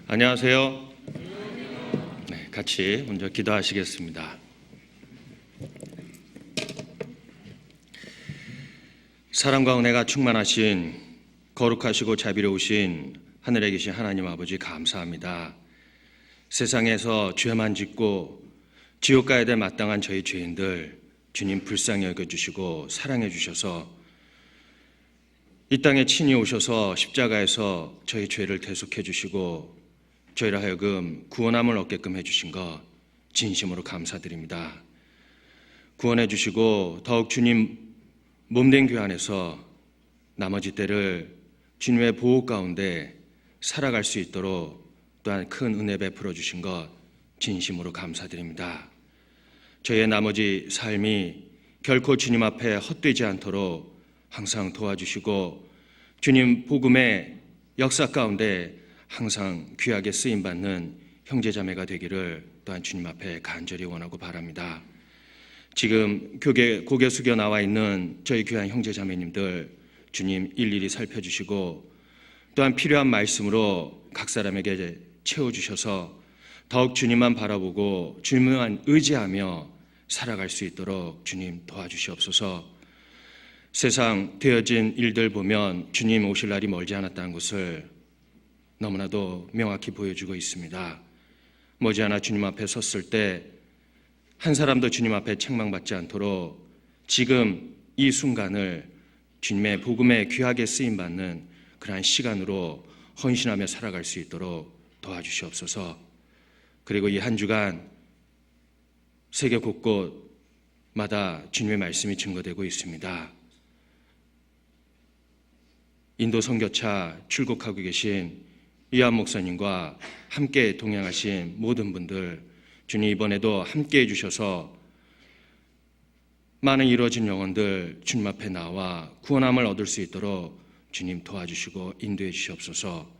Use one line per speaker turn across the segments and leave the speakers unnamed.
안녕하세요. 같이 먼저 기도하시겠습니다. 사랑과 은혜가 충만하신 거룩하시고 자비로우신 하늘에 계신 하나님 아버지 감사합니다. 세상에서 죄만 짓고 지옥 가야 될 마땅한 저희 죄인들 주님 불쌍히 여겨주시고 사랑해 주셔서 이 땅에 친히 오셔서 십자가에서 저희 죄를 대속해 주시고 저희를 하여금 구원함을 얻게끔 해주신 것 진심으로 감사드립니다. 구원해 주시고 더욱 주님 몸된 교회 안에서 나머지 때를 주님의 보호 가운데 살아갈 수 있도록 또한 큰 은혜 베풀어 주신 것 진심으로 감사드립니다. 저희의 나머지 삶이 결코 주님 앞에 헛되지 않도록 항상 도와주시고 주님 복음의 역사 가운데 항상 귀하게 쓰임받는 형제자매가 되기를 또한 주님 앞에 간절히 원하고 바랍니다. 지금 고개 숙여 나와 있는 저희 귀한 형제자매님들 주님 일일이 살펴주시고 또한 필요한 말씀으로 각 사람에게 채워주셔서 더욱 주님만 바라보고 주님만 의지하며 살아갈 수 있도록 주님 도와주시옵소서. 세상 되어진 일들 보면 주님 오실 날이 멀지 않았다는 것을 너무나도 명확히 보여주고 있습니다. 머지않아 주님 앞에 섰을 때 한 사람도 주님 앞에 책망받지 않도록 지금 이 순간을 주님의 복음에 귀하게 쓰임받는 그러한 시간으로 헌신하며 살아갈 수 있도록 도와주시옵소서. 그리고 이 한 주간 세계 곳곳마다 주님의 말씀이 증거되고 있습니다. 인도 선교차 출국하고 계신 이한 목사님과 함께 동행하신 모든 분들 주님 이번에도 함께 해주셔서 많은 이루어진 영혼들 주님 앞에 나와 구원함을 얻을 수 있도록 주님 도와주시고 인도해 주시옵소서.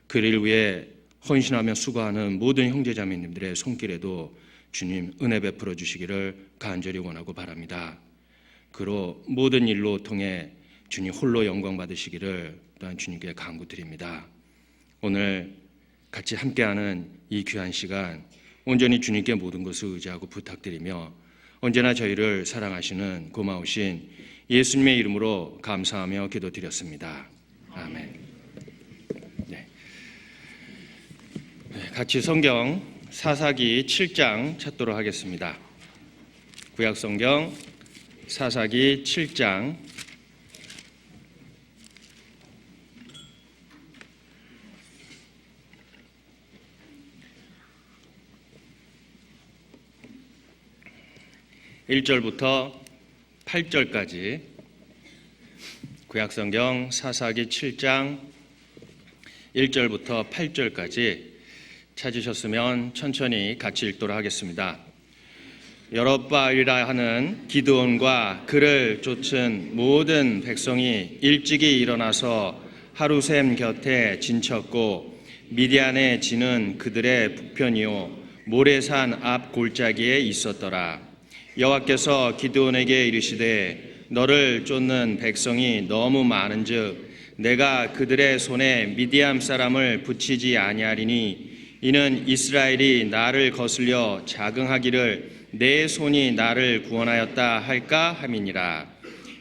그를 위해 헌신하며 수고하는 모든 형제자매님들의 손길에도 주님 은혜 베풀어 주시기를 간절히 원하고 바랍니다. 그로 모든 일로 통해 주님 홀로 영광 받으시기를 또한 주님께 간구드립니다. 오늘 같이 함께하는 이 귀한 시간 온전히 주님께 모든 것을 의지하고 부탁드리며 언제나 저희를 사랑하시는 고마우신 예수님의 이름으로 감사하며 기도드렸습니다. 아멘. 같이 성경 사사기 7장 찾도록 하겠습니다. 구약성경 사사기 7장 1절부터 8절까지 구약성경 사사기 7장 1절부터 8절까지 찾으셨으면 천천히 같이 읽도록 하겠습니다. 여롯바알이라 하는 기드온과 그를 쫓은 모든 백성이 일찍이 일어나서 하루셈 곁에 진쳤고 미디안의 진은 그들의 북편이요 모레산 앞 골짜기에 있었더라. 여호와께서 기드온에게 이르시되 너를 쫓는 백성이 너무 많은즉 내가 그들의 손에 미디안 사람을 붙이지 아니하리니 이는 이스라엘이 나를 거슬려 자긍하기를 내 손이 나를 구원하였다 할까 함이니라.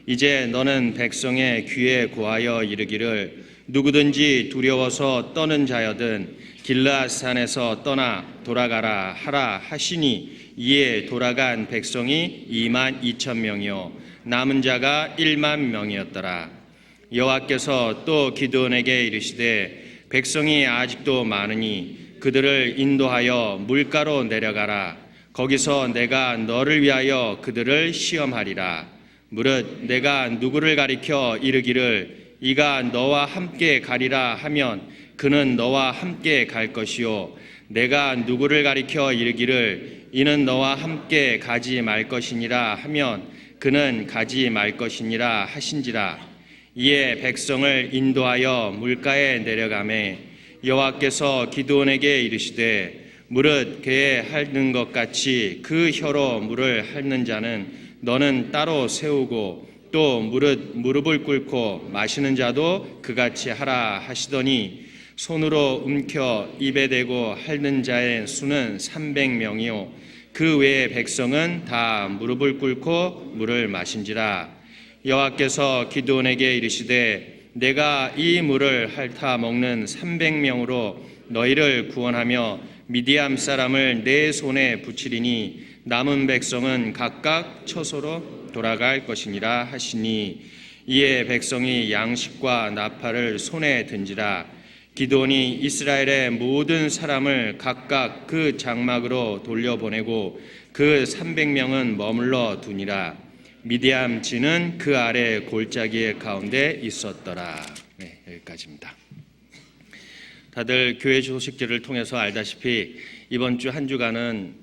이제 너는 백성의 귀에 고하여 이르기를 누구든지 두려워서 떠는 자여든 길르앗 산에서 떠나 돌아가라 하라 하시니 이에 돌아간 백성이 22,000명이요 남은 자가 10,000명이었더라. 여호와께서 또 기드온에게 이르시되 백성이 아직도 많으니 그들을 인도하여 물가로 내려가라. 거기서 내가 너를 위하여 그들을 시험하리라. 무릇 내가 누구를 가리켜 이르기를 이가 너와 함께 가리라 하면 그는 너와 함께 갈 것이요 내가 누구를 가리켜 이르기를 이는 너와 함께 가지 말 것이니라 하면 그는 가지 말 것이니라 하신지라. 이에 백성을 인도하여 물가에 내려가매 여호와께서 기드온에게 이르시되 무릇 그의 핥는 것 같이 그 혀로 물을 핥는 자는 너는 따로 세우고 또 무릇 무릎을 꿇고 마시는 자도 그같이 하라 하시더니 손으로 움켜 입에 대고 핥는 자의 수는 300명이요 그 외의 백성은 다 무릎을 꿇고 물을 마신지라. 여호와께서 기드온에게 이르시되 내가 이 물을 핥아 먹는 300명으로 너희를 구원하며 미디암 사람을 내 손에 붙이리니 남은 백성은 각각 처소로 돌아갈 것이니라 하시니 이에 백성이 양식과 나팔을 손에 든지라. 기드온이 이스라엘의 모든 사람을 각각 그 장막으로 돌려보내고 그 300명은 머물러 두니라. 미디암 진은 그 아래 골짜기 가운데 있었더라. 네, 여기까지입니다. 다들 교회 소식지를 통해서 알다시피 이번 주 한 주간은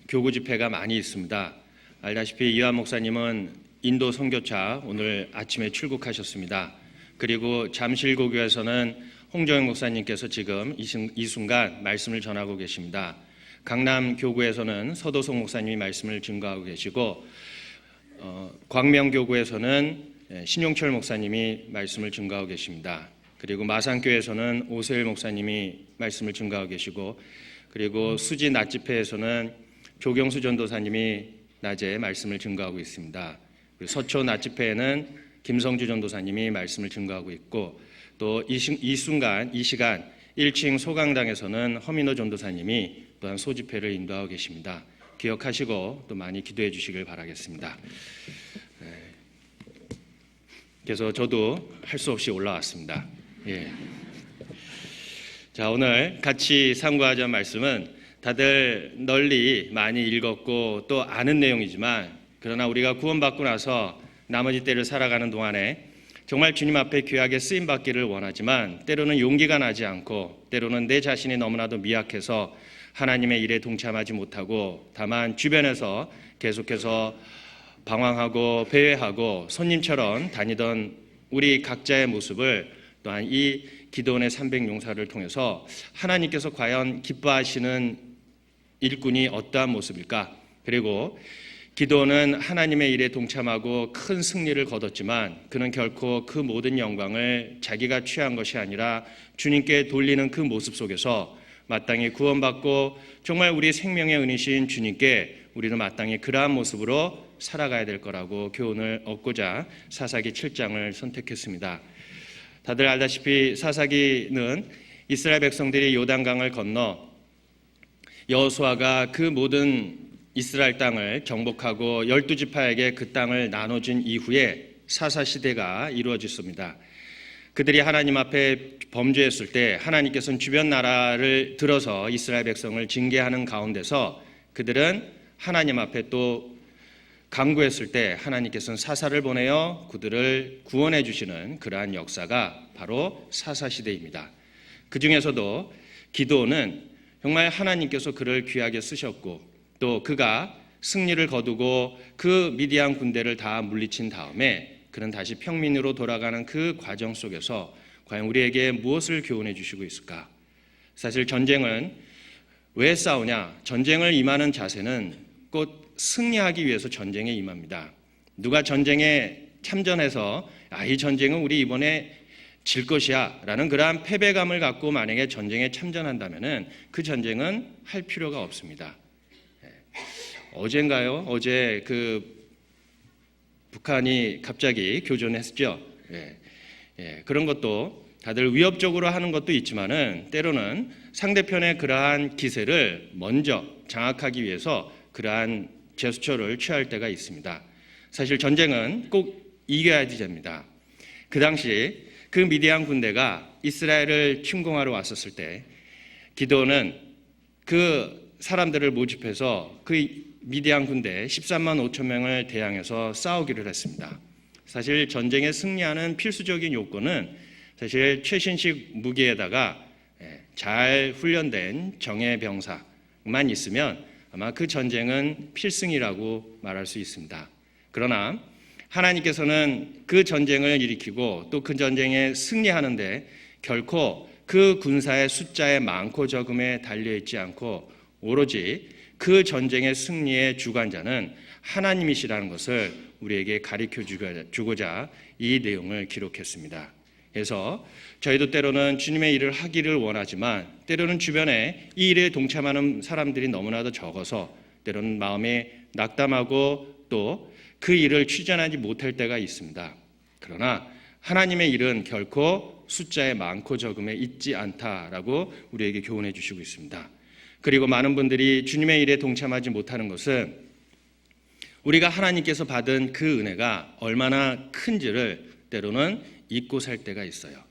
교구 집회가 많이 있습니다. 알다시피 이완 목사님은 인도 선교차 오늘 아침에 출국하셨습니다. 그리고 잠실고교에서는 홍정영 목사님께서 지금 이 순간 말씀을 전하고 계십니다. 강남 교구에서는 서도성 목사님이 말씀을 증거하고 계시고 광명교구에서는 신용철 목사님이 말씀을 증거하고 계십니다. 그리고 마산교회에서는 오세일 목사님이 말씀을 증거하고 계시고 그리고 수지 낮집회에서는 조경수 전도사님이 낮에 말씀을 증거하고 있습니다. 그리고 서초 낮집회에는 김성주 전도사님이 말씀을 증거하고 있고 또 이 시간 1층 소강당에서는 허민호 전도사님이 또한 소집회를 인도하고 계십니다. 기억하시고 또 많이 기도해 주시길 바라겠습니다. 그래서 저도 할 수 없이 올라왔습니다. 예. 자, 오늘 같이 상고하자 말씀은 다들 널리 많이 읽었고 또 아는 내용이지만 그러나 우리가 구원받고 나서 나머지 때를 살아가는 동안에 정말 주님 앞에 귀하게 쓰임받기를 원하지만 때로는 용기가 나지 않고 때로는 내 자신이 너무나도 미약해서 하나님의 일에 동참하지 못하고 다만 주변에서 계속해서 방황하고 배회하고 손님처럼 다니던 우리 각자의 모습을 또한 이 기드온의 300용사를 통해서 하나님께서 과연 기뻐하시는 일꾼이 어떠한 모습일까? 그리고 기드온은 하나님의 일에 동참하고 큰 승리를 거뒀지만 그는 결코 그 모든 영광을 자기가 취한 것이 아니라 주님께 돌리는 그 모습 속에서 마땅히 구원받고 정말 우리 생명의 은이신 주님께 우리는 마땅히 그러한 모습으로 살아가야 될 거라고 교훈을 얻고자 사사기 7장을 선택했습니다. 다들 알다시피 사사기는 이스라엘 백성들이 요단강을 건너 여호수아가 그 모든 이스라엘 땅을 정복하고 12지파에게 그 땅을 나눠준 이후에 사사시대가 이루어졌습니다. 그들이 하나님 앞에 범죄했을 때 하나님께서는 주변 나라를 들어서 이스라엘 백성을 징계하는 가운데서 그들은 하나님 앞에 또 간구했을 때 하나님께서는 사사를 보내어 그들을 구원해 주시는 그러한 역사가 바로 사사시대입니다. 그 중에서도 기드온은 정말 하나님께서 그를 귀하게 쓰셨고 또 그가 승리를 거두고 그 미디안 군대를 다 물리친 다음에 그는 다시 평민으로 돌아가는 그 과정 속에서 과연 우리에게 무엇을 교훈해 주시고 있을까? 사실 전쟁은 왜 싸우냐? 전쟁을 임하는 자세는 곧 승리하기 위해서 전쟁에 임합니다. 누가 전쟁에 참전해서 이 전쟁은 우리 이번에 질 것이야 라는 그러한 패배감을 갖고 만약에 전쟁에 참전한다면 그 전쟁은 할 필요가 없습니다. 어젠가요? 어제 북한이 갑자기 교전했죠. 그런 것도 다들 위협적으로 하는 것도 있지만은 때로는 상대편의 그러한 기세를 먼저 장악하기 위해서 그러한 제스처를 취할 때가 있습니다. 사실 전쟁은 꼭 이겨야 됩니다. 그 당시 그 미디안 군대가 이스라엘을 침공하러 왔었을 때 기드온은 그 사람들을 모집해서 그 미디안 군대 13만 5천 명을 대항해서 싸우기를 했습니다. 사실 전쟁에 승리하는 필수적인 요건은 사실 최신식 무기에다가 잘 훈련된 정예 병사만 있으면 아마 그 전쟁은 필승이라고 말할 수 있습니다. 그러나 하나님께서는 그 전쟁을 일으키고 또 그 전쟁에 승리하는데 결코 그 군사의 숫자의 많고 적음에 달려있지 않고 오로지 그 전쟁의 승리의 주관자는 하나님이시라는 것을 우리에게 가르쳐 주고자 이 내용을 기록했습니다. 해서 저희도 때로는 주님의 일을 하기를 원하지만 때로는 주변에 이 일에 동참하는 사람들이 너무나도 적어서 때로는 마음에 낙담하고 또 그 일을 추진하지 못할 때가 있습니다. 그러나 하나님의 일은 결코 숫자에 많고 적음에 있지 않다라고 우리에게 교훈해 주시고 있습니다. 그리고 많은 분들이 주님의 일에 동참하지 못하는 것은 우리가 하나님께서 받은 그 은혜가 얼마나 큰지를 때로는 잊고 살 때가 있어요.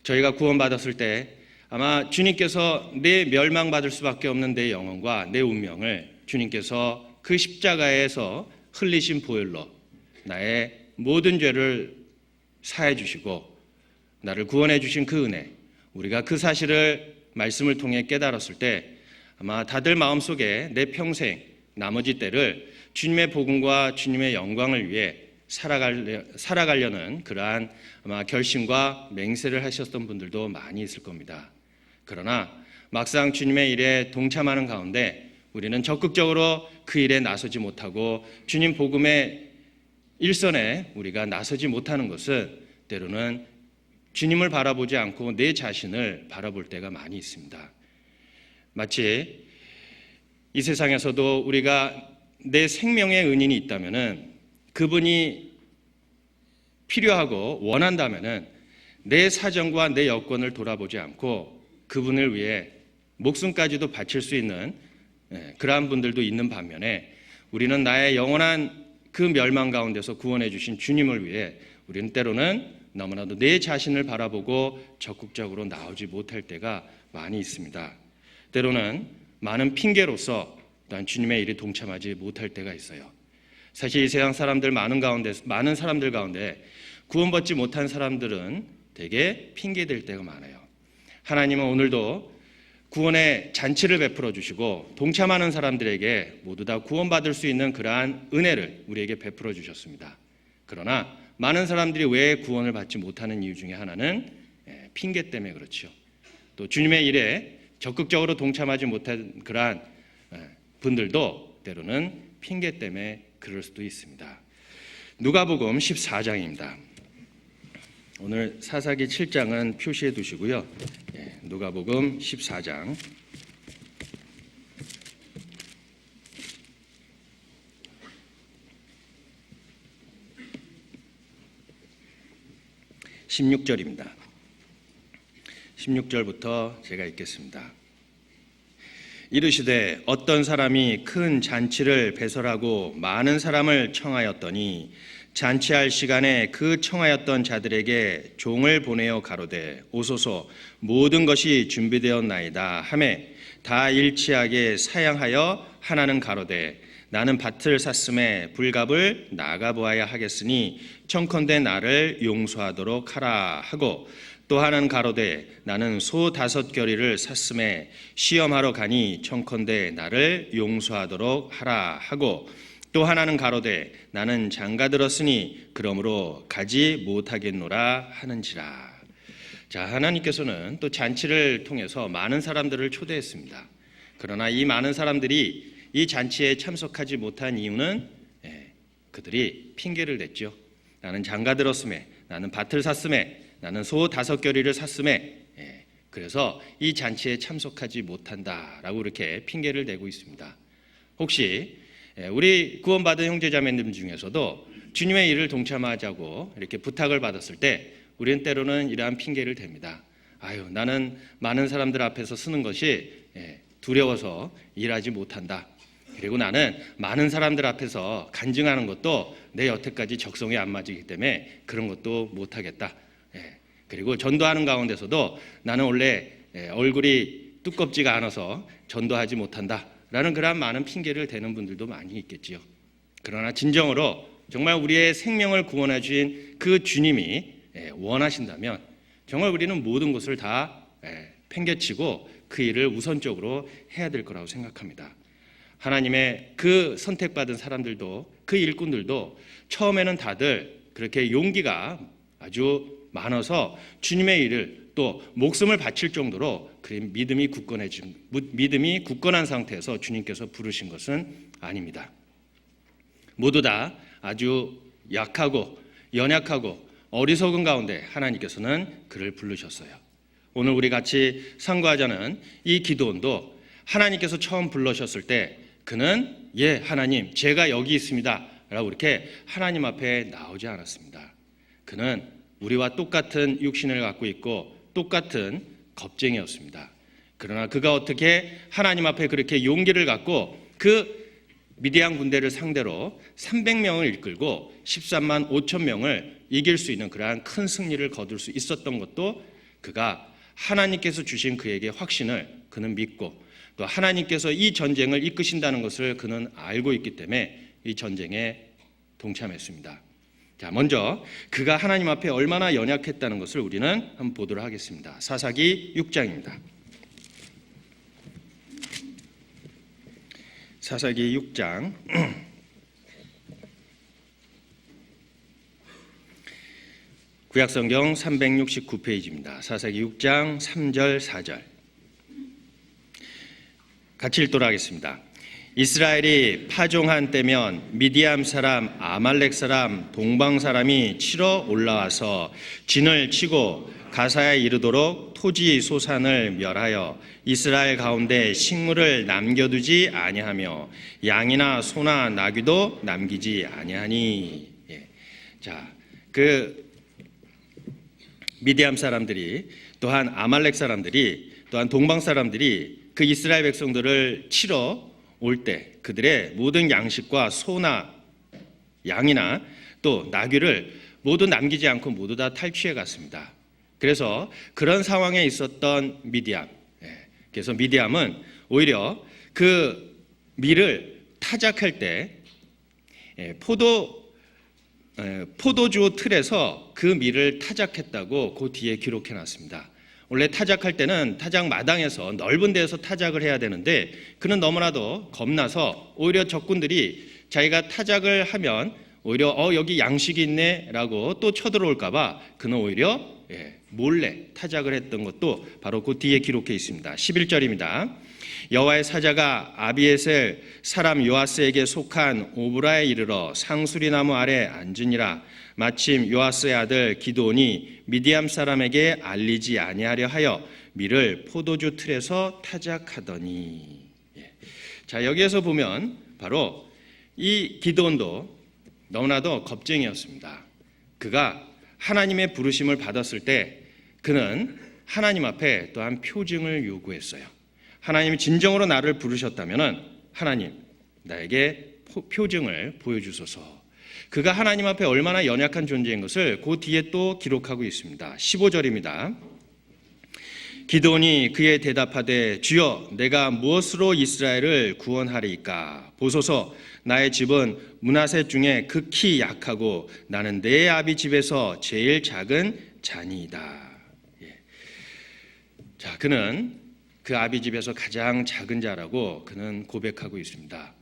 저희가 구원받았을 때 아마 주님께서 내 멸망받을 수밖에 없는 내 영혼과 내 운명을 주님께서 그 십자가에서 흘리신 보혈로 나의 모든 죄를 사해 주시고 나를 구원해 주신 그 은혜, 우리가 그 사실을 말씀을 통해 깨달았을 때 아마 다들 마음속에 내 평생 나머지 때를 주님의 복음과 주님의 영광을 위해 살아가려는 그러한 아마 결심과 맹세를 하셨던 분들도 많이 있을 겁니다. 그러나 막상 주님의 일에 동참하는 가운데 우리는 적극적으로 그 일에 나서지 못하고 주님 복음의 일선에 우리가 나서지 못하는 것은 때로는 주님을 바라보지 않고 내 자신을 바라볼 때가 많이 있습니다. 마치 이 세상에서도 우리가 내 생명의 은인이 있다면은 그분이 필요하고 원한다면은 내 사정과 내 여건을 돌아보지 않고 그분을 위해 목숨까지도 바칠 수 있는 그러한 분들도 있는 반면에 우리는 나의 영원한 그 멸망 가운데서 구원해 주신 주님을 위해 우리는 때로는 너무나도 내 자신을 바라보고 적극적으로 나오지 못할 때가 많이 있습니다. 때로는 많은 핑계로서 또한 주님의 일에 동참하지 못할 때가 있어요. 사실 이 세상 사람들 많은 사람들 가운데 구원받지 못한 사람들은 되게 핑계댈 때가 많아요. 하나님은 오늘도 구원의 잔치를 베풀어 주시고 동참하는 사람들에게 모두 다 구원받을 수 있는 그러한 은혜를 우리에게 베풀어 주셨습니다. 그러나 많은 사람들이 왜 구원을 받지 못하는 이유 중에 하나는 핑계 때문에 그렇죠. 또 주님의 일에 적극적으로 동참하지 못한 그러한 분들도 때로는 핑계 때문에 그럴 수도 있습니다. 누가복음 14장입니다. 오늘 사사기 7장은 표시해 두시고요. 누가복음 14장 16절입니다. 16절부터 제가 읽겠습니다. 이르시되 어떤 사람이 큰 잔치를 배설하고 많은 사람을 청하였더니 잔치할 시간에 그 청하였던 자들에게 종을 보내어 가로되 오소서 모든 것이 준비되었나이다 하매 다 일치하게 사양하여 하나는 가로되 나는 밭을 샀음에 불갑을 나가보아야 하겠으니 청컨대 나를 용서하도록 하라 하고 또 하나는 가로되 나는 소 5겨리를 샀음에 시험하러 가니 청컨대 나를 용서하도록 하라 하고 또 하나는 가로되 나는 장가들었으니 그러므로 가지 못하겠노라 하는지라. 자, 하나님께서는 또 잔치를 통해서 많은 사람들을 초대했습니다. 그러나 이 많은 사람들이 이 잔치에 참석하지 못한 이유는 그들이 핑계를 댔죠. 나는 장가들었음에, 나는 밭을 샀음에, 나는 소 5겨리를 샀음에, 그래서 이 잔치에 참석하지 못한다라고 이렇게 핑계를 대고 있습니다. 혹시 우리 구원받은 형제자매님 중에서도 주님의 일을 동참하자고 이렇게 부탁을 받았을 때 우리는 때로는 이러한 핑계를 댑니다. 아유, 나는 많은 사람들 앞에서 쓰는 것이 두려워서 일하지 못한다. 그리고 나는 많은 사람들 앞에서 간증하는 것도 내 여태까지 적성에 안 맞기 때문에 그런 것도 못하겠다. 그리고 전도하는 가운데서도 나는 원래 얼굴이 두껍지가 않아서 전도하지 못한다. 라는 그런 많은 핑계를 대는 분들도 많이 있겠지요. 그러나 진정으로 정말 우리의 생명을 구원해 주신 그 주님이 원하신다면 정말 우리는 모든 것을 다 팽개치고 그 일을 우선적으로 해야 될 거라고 생각합니다. 하나님의 그 선택받은 사람들도 그 일꾼들도 처음에는 다들 그렇게 용기가 아주 많아서 주님의 일을 또 목숨을 바칠 정도로 믿음이 굳건한 상태에서 주님께서 부르신 것은 아닙니다. 모두 다 아주 약하고 연약하고 어리석은 가운데 하나님께서는 그를 부르셨어요. 오늘 우리 같이 상고하자는 이 기도원도 하나님께서 처음 불러셨을 때 그는 예 하나님 제가 여기 있습니다 라고 이렇게 하나님 앞에 나오지 않았습니다. 그는 우리와 똑같은 육신을 갖고 있고 똑같은 겁쟁이였습니다. 그러나 그가 어떻게 하나님 앞에 그렇게 용기를 갖고 그 미디안 군대를 상대로 300명을 이끌고 13만 5천 명을 이길 수 있는 그러한 큰 승리를 거둘 수 있었던 것도 그가 하나님께서 주신 그에게 확신을 그는 믿고 또 하나님께서 이 전쟁을 이끄신다는 것을 그는 알고 있기 때문에 이 전쟁에 동참했습니다. 자, 먼저 그가 하나님 앞에 얼마나 연약했다는 것을 우리는 한번 보도록 하겠습니다. 사사기 6장입니다. 사사기 6장 구약성경 369페이지입니다. 사사기 6장 3절 4절 같이 읽도록 하겠습니다. 이스라엘이 파종한 때면 미디안 사람, 아말렉 사람, 동방 사람이 치러 올라와서 진을 치고 가사에 이르도록 토지 소산을 멸하여 이스라엘 가운데 식물을 남겨두지 아니하며 양이나 소나 나귀도 남기지 아니하니. 자, 그 미디안 사람들이 또한 아말렉 사람들이 또한 동방 사람들이 그 이스라엘 백성들을 치러 올 때 그들의 모든 양식과 소나 양이나 또 나귀를 모두 남기지 않고 모두 다 탈취해 갔습니다. 그래서 그런 상황에 있었던 미디안, 그래서 미디안은 오히려 그 밀을 타작할 때 포도주 틀에서 그 밀을 타작했다고 그 뒤에 기록해 놨습니다. 원래 타작할 때는 타작 마당에서 넓은 데에서 타작을 해야 되는데 그는 너무나도 겁나서 오히려 적군들이 자기가 타작을 하면 오히려 여기 양식이 있네 라고 또 쳐들어올까 봐 그는 오히려 몰래 타작을 했던 것도 바로 그 뒤에 기록해 있습니다. 11절입니다. 여호와의 사자가 아비에셀 사람 요아스에게 속한 오브라에 이르러 상수리 나무 아래 앉으니라. 마침 요아스의 아들 기드온이 미디안 사람에게 알리지 아니하려 하여 밀을 포도주 틀에서 타작하더니. 자, 여기에서 보면 바로 이 기드온도 너무나도 겁쟁이였습니다. 그가 하나님의 부르심을 받았을 때 그는 하나님 앞에 또한 표징을 요구했어요. 하나님이 진정으로 나를 부르셨다면 하나님 나에게 표징을 보여주소서. 그가 하나님 앞에 얼마나 연약한 존재인 것을 그 뒤에 또 기록하고 있습니다. 15절입니다. 기드온이 그에 대답하되 주여 내가 무엇으로 이스라엘을 구원하리이까. 보소서 나의 집은 므낫셋 중에 극히 약하고 나는 내 아비 집에서 제일 작은 자니이다. 자, 그는 그 아비 집에서 가장 작은 자라고 그는 고백하고 있습니다.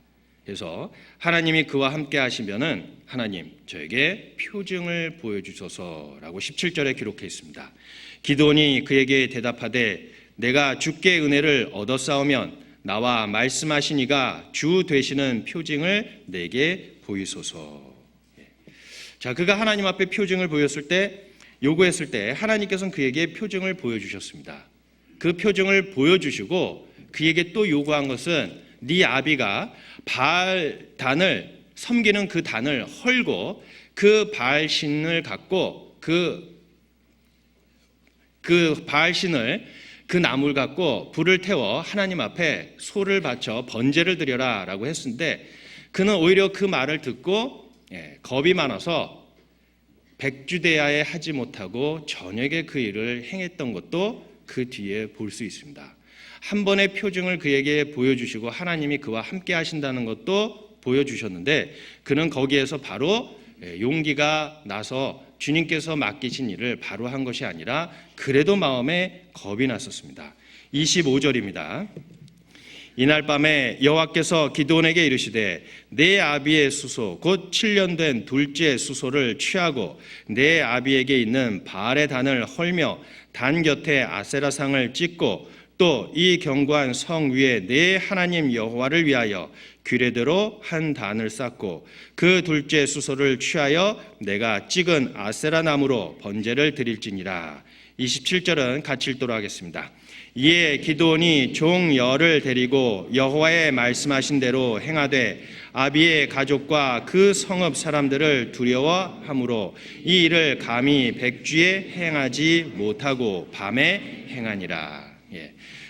그래서 하나님이 그와 함께 하시면은 하나님 저에게 표징을 보여주소서라고 17절에 기록해 있습니다. 기드온이 그에게 대답하되 내가 주께 은혜를 얻었사오면 나와 말씀하신 이가 주 되시는 표징을 내게 보이소서. 자, 그가 하나님 앞에 표징을 보였을 때 요구했을 때 하나님께서는 그에게 표징을 보여주셨습니다. 그 표징을 보여주시고 그에게 또 요구한 것은 네 아비가 바알 단을 섬기는 그 단을 헐고 그 바알 신을 갖고 그 바알 신을 그 나무를 갖고 불을 태워 하나님 앞에 소를 바쳐 번제를 드려라 라고 했는데 그는 오히려 그 말을 듣고 겁이 많아서 백주대야에 하지 못하고 저녁에 그 일을 행했던 것도 그 뒤에 볼 수 있습니다. 한 번의 표징을 그에게 보여주시고 하나님이 그와 함께 하신다는 것도 보여주셨는데 그는 거기에서 바로 용기가 나서 주님께서 맡기신 일을 바로 한 것이 아니라 그래도 마음에 겁이 났었습니다. 25절입니다. 이날 밤에 여호와께서 기드온에게 이르시되 내 아비의 수소 곧 7년 된 둘째 수소를 취하고 내 아비에게 있는 바알의 단을 헐며 단 곁에 아세라상을 찍고 또 이 견고한 성 위에 내 하나님 여호와를 위하여 규례대로 한 단을 쌓고 그 둘째 수소를 취하여 내가 찍은 아세라 나무로 번제를 드릴지니라. 27절은 같이 읽도록 하겠습니다. 이에 기드온이 종 열을 데리고 여호와의 말씀하신 대로 행하되 아비의 가족과 그 성읍 사람들을 두려워함으로 이 일을 감히 백주에 행하지 못하고 밤에 행하니라.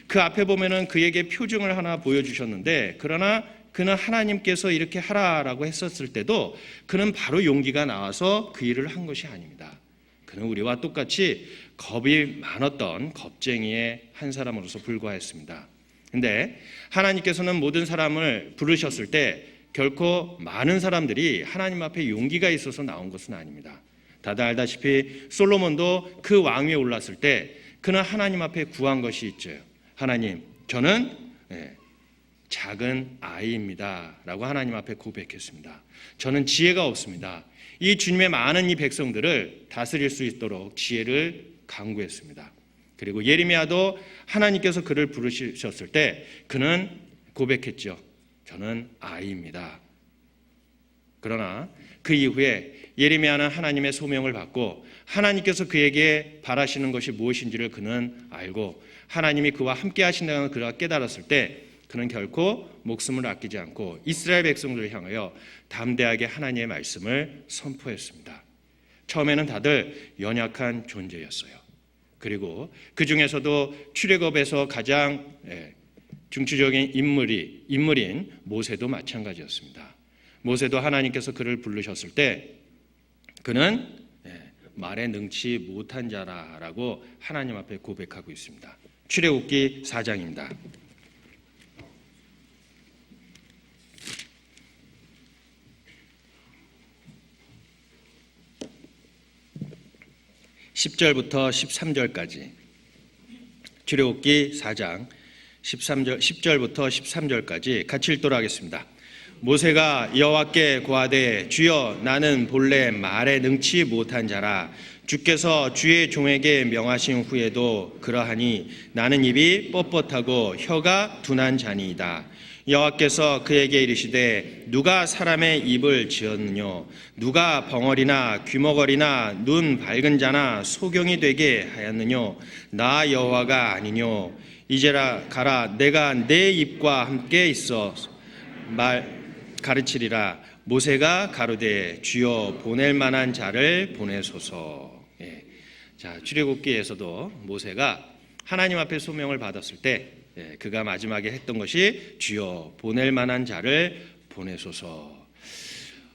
그 앞에 보면은 그에게 표징을 하나 보여주셨는데, 그러나 그는 하나님께서 이렇게 하라라고 했었을 때도 그는 바로 용기가 나와서 그 일을 한 것이 아닙니다. 그는 우리와 똑같이 겁이 많았던 겁쟁이의 한 사람으로서 불과했습니다. 그런데 하나님께서는 모든 사람을 부르셨을 때 결코 많은 사람들이 하나님 앞에 용기가 있어서 나온 것은 아닙니다. 다들 알다시피 솔로몬도 그 왕위에 올랐을 때 그는 하나님 앞에 구한 것이 있죠. 하나님, 저는 작은 아이입니다 라고 하나님 앞에 고백했습니다. 저는 지혜가 없습니다. 이 주님의 많은 이 백성들을 다스릴 수 있도록 지혜를 간구했습니다. 그리고 예레미야도 하나님께서 그를 부르셨을 때 그는 고백했죠. 저는 아이입니다. 그러나 그 이후에 예레미야는 하나님의 소명을 받고 하나님께서 그에게 바라시는 것이 무엇인지를 그는 알고 하나님이 그와 함께 하신다는 걸 그가 깨달았을 때 그는 결코 목숨을 아끼지 않고 이스라엘 백성들을 향하여 담대하게 하나님의 말씀을 선포했습니다. 처음에는 다들 연약한 존재였어요. 그리고 그 중에서도 출애굽에서 가장 중추적인 인물인 모세도 마찬가지였습니다. 모세도 하나님께서 그를 부르셨을 때 그는 말에 능치 못한 자라라고 하나님 앞에 고백하고 있습니다. 출애굽기 4장입니다. 10절부터 13절까지 출애굽기 4장 10절부터 13절까지 같이 읽도록 하겠습니다. 모세가 여호와께 고하되 주여 나는 본래 말에 능치 못한 자라 주께서 주의 종에게 명하신 후에도 그러하니 나는 입이 뻣뻣하고 혀가 둔한 자니이다. 여호와께서 그에게 이르시되 누가 사람의 입을 지었느뇨 누가 벙어리나 귀머거리나 눈 밝은 자나 소경이 되게 하였느뇨 나 여호와가 아니뇨 이제라 가라 내가 내 입과 함께 있어 말 가르치리라. 모세가 가로되 주여 보낼 만한 자를 보내소서. 자, 출애굽기에서도 모세가 하나님 앞에 소명을 받았을 때 그가 마지막에 했던 것이 주여 보낼 만한 자를 보내소서.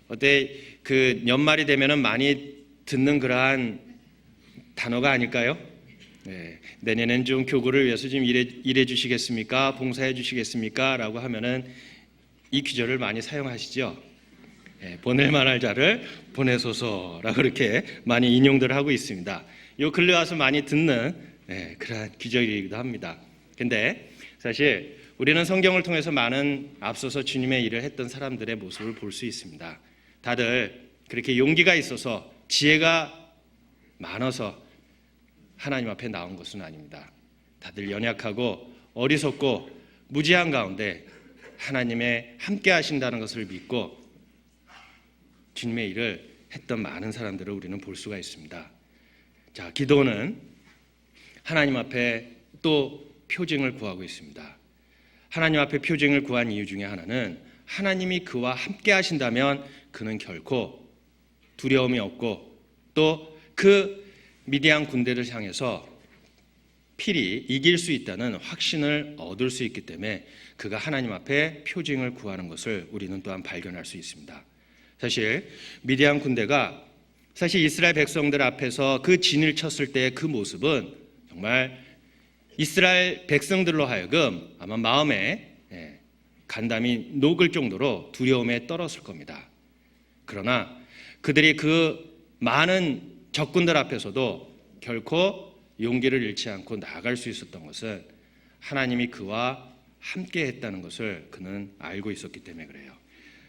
어때 그 연말이 되면은 많이 듣는 그러한 단어가 아닐까요? 내년엔 좀 교구를 위해서 좀 일해 주시겠습니까? 봉사해 주시겠습니까? 라고 하면은 이 귀절을 많이 사용하시죠. 보낼 만한 자를 보내소서라고 그렇게 많이 인용들 하고 있습니다. 요 근래 와서 많이 듣는 그러한 귀절이기도 합니다. 근데 사실 우리는 성경을 통해서 많은 앞서서 주님의 일을 했던 사람들의 모습을 볼 수 있습니다. 다들 그렇게 용기가 있어서 지혜가 많아서 하나님 앞에 나온 것은 아닙니다. 다들 연약하고 어리석고 무지한 가운데 하나님의 함께 하신다는 것을 믿고 주님의 일을 했던 많은 사람들을 우리는 볼 수가 있습니다. 자, 기도는 하나님 앞에 또 표징을 구하고 있습니다. 하나님 앞에 표징을 구한 이유 중에 하나는 하나님이 그와 함께 하신다면 그는 결코 두려움이 없고 또 그 미디안 군대를 향해서 필히 이길 수 있다는 확신을 얻을 수 있기 때문에 그가 하나님 앞에 표징을 구하는 것을 우리는 또한 발견할 수 있습니다. 사실 미디안 군대가 사실 이스라엘 백성들 앞에서 그 진을 쳤을 때의 그 모습은 정말 이스라엘 백성들로 하여금 아마 마음에 간담이 녹을 정도로 두려움에 떨었을 겁니다. 그러나 그들이 그 많은 적군들 앞에서도 결코 용기를 잃지 않고 나아갈 수 있었던 것은 하나님이 그와 함께 했다는 것을 그는 알고 있었기 때문에 그래요.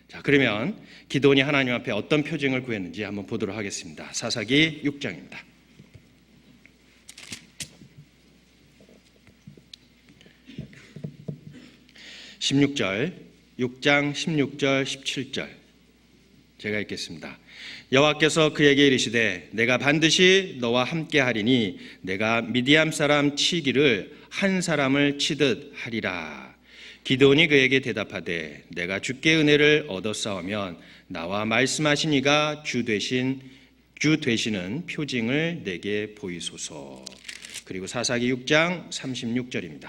자, 그러면 기드온이 하나님 앞에 어떤 표징을 구했는지 한번 보도록 하겠습니다. 사사기 6장입니다. 16절, 6장 16절, 17절 제가 읽겠습니다. 여호와께서 그에게 이르시되 내가 반드시 너와 함께 하리니 내가 미디암 사람 치기를 한 사람을 치듯 하리라. 기드온이 그에게 대답하되 내가 주께 은혜를 얻었사오면 나와 말씀하신 이가 주 되시는 표징을 내게 보이소서. 그리고 사사기 6장 36절입니다.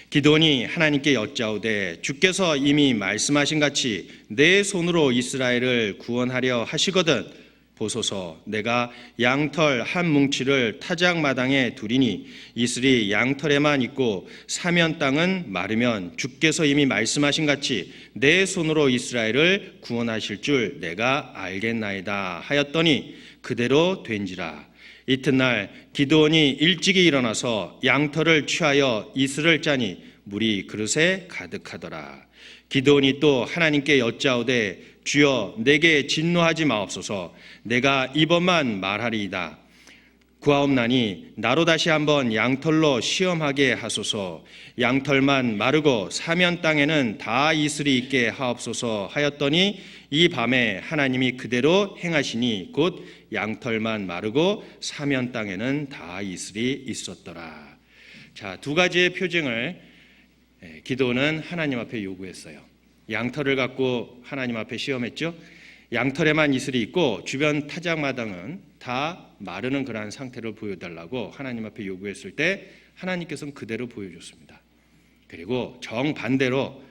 기드온이 하나님께 여짜오되 주께서 이미 말씀하신 같이 내 손으로 이스라엘을 구원하려 하시거든 보소서. 내가 양털 한 뭉치를 타작마당에 두리니 이슬이 양털에만 있고 사면 땅은 마르면 주께서 이미 말씀하신 같이 내 손으로 이스라엘을 구원하실 줄 내가 알겠나이다 하였더니 그대로 된지라. 이튿날 기드온이 일찍이 일어나서 양털을 취하여 이슬을 짜니 물이 그릇에 가득하더라. 기드온이 또 하나님께 여짜오되 주여 내게 진노하지 마옵소서. 내가 이번만 말하리이다. 구하옵나니 나로 다시 한번 양털로 시험하게 하소서. 양털만 마르고 사면 땅에는 다 이슬이 있게 하옵소서 하였더니 이 밤에 하나님이 그대로 행하시니 곧 양털만 마르고 사면 땅에는 다 이슬이 있었더라. 자, 두 가지의 표징을 기드온은 하나님 앞에 요구했어요. 양털을 갖고 하나님 앞에 시험했죠. 양털에만 이슬이 있고 주변 타작마당은 다 마르는 그러한 상태를 보여달라고 하나님 앞에 요구했을 때 하나님께서는 그대로 보여줬습니다. 그리고 정반대로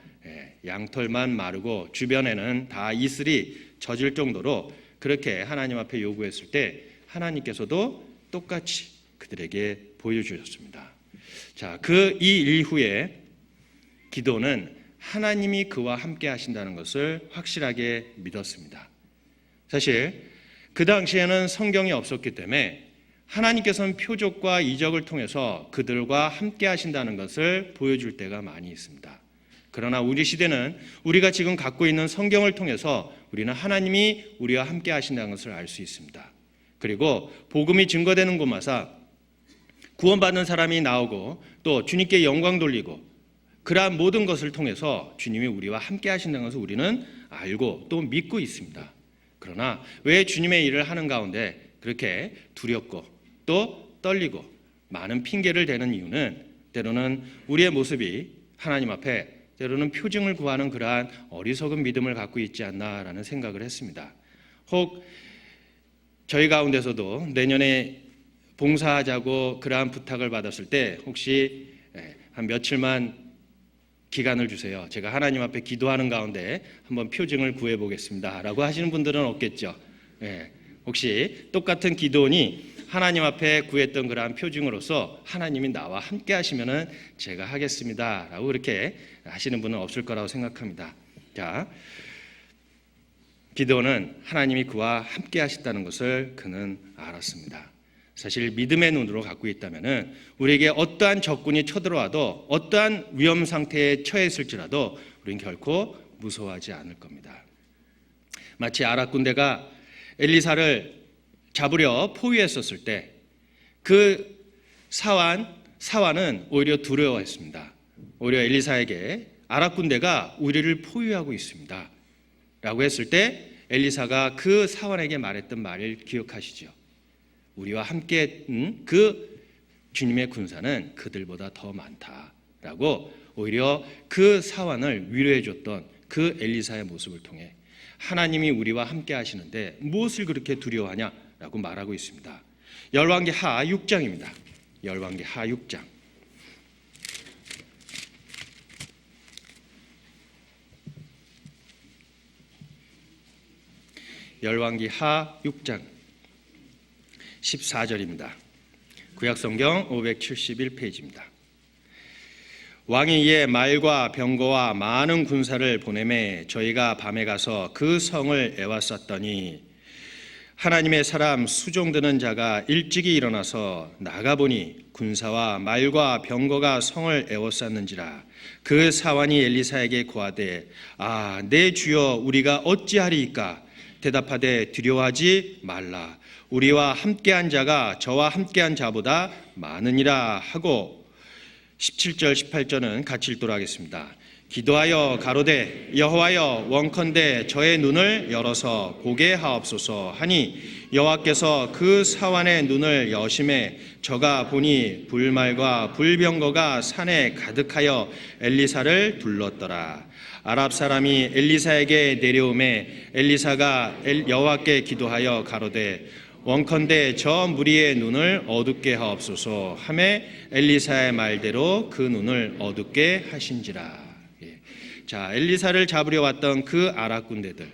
양털만 마르고 주변에는 다 이슬이 젖을 정도로 그렇게 하나님 앞에 요구했을 때 하나님께서도 똑같이 그들에게 보여주셨습니다. 자, 그 이 일 후에 기드온은 하나님이 그와 함께 하신다는 것을 확실하게 믿었습니다. 사실 그 당시에는 성경이 없었기 때문에 하나님께서는 표적과 이적을 통해서 그들과 함께 하신다는 것을 보여줄 때가 많이 있습니다. 그러나 우리 시대는 우리가 지금 갖고 있는 성경을 통해서 우리는 하나님이 우리와 함께 하신다는 것을 알 수 있습니다. 그리고 복음이 증거되는 곳마다 구원받는 사람이 나오고 또 주님께 영광 돌리고 그러한 모든 것을 통해서 주님이 우리와 함께 하신다는 것을 우리는 알고 또 믿고 있습니다. 그러나 왜 주님의 일을 하는 가운데 그렇게 두렵고 또 떨리고 많은 핑계를 대는 이유는 때로는 우리의 모습이 하나님 앞에 때로는 표징을 구하는 그러한 어리석은 믿음을 갖고 있지 않나라는 생각을 했습니다. 혹 저희 가운데서도 내년에 봉사하자고 그러한 부탁을 받았을 때 혹시 한 며칠만 기간을 주세요. 제가 하나님 앞에 기도하는 가운데 한번 표징을 구해보겠습니다 라고 하시는 분들은 없겠죠. 혹시 똑같은 기도원이 하나님 앞에 구했던 그러한 표징으로서 하나님이 나와 함께 하시면은 제가 하겠습니다 라고 그렇게 하시는 분은 없을 거라고 생각합니다. 자, 기드온은 하나님이 그와 함께 하셨다는 것을 그는 알았습니다. 사실 믿음의 눈으로 갖고 있다면은 우리에게 어떠한 적군이 쳐들어와도 어떠한 위험 상태에 처했을지라도 우리는 결코 무서워하지 않을 겁니다. 마치 아랍 군대가 엘리사를 잡으려 포위했었을 때 그 사환은 오히려 두려워했습니다. 오히려 엘리사에게 아랍 군대가 우리를 포위하고 있습니다 라고 했을 때 엘리사가 그 사환에게 말했던 말을 기억하시죠? 우리와 함께 그 주님의 군사는 그들보다 더 많다라고 오히려 그 사환을 위로해 줬던 그 엘리사의 모습을 통해 하나님이 우리와 함께 하시는데 무엇을 그렇게 두려워하냐라고 말하고 있습니다. 열왕기하 6장입니다. 열왕기하 6장. 열왕기하 6장 14절입니다. 구약성경 571페이지입니다. 왕이 이에 말과 병거와 많은 군사를 보내매 저희가 밤에 가서 그 성을 에워쌌더니 하나님의 사람 수종드는 자가 일찍이 일어나서 나가보니 군사와 말과 병거가 성을 에워쌌는지라. 그 사환이 엘리사에게 고하되 내 주여 우리가 어찌하리이까? 대답하되 두려워하지 말라. 우리와 함께한 자가 저와 함께한 자보다 많으니라 하고 17절 18절은 같이 읽도록 하겠습니다. 기도하여 가로되 여호와여 원컨대 저의 눈을 열어서 보게 하옵소서 하니 여호와께서 그 사환의 눈을 여심해 저가 보니 불말과 불병거가 산에 가득하여 엘리사를 둘렀더라. 아랍 사람이 엘리사에게 내려오매 엘리사가 여호와께 기도하여 가로되 원컨대 저 무리의 눈을 어둡게 하옵소서 하매 엘리사의 말대로 그 눈을 어둡게 하신지라. 자, 엘리사를 잡으려 왔던 그 아랍 군대들.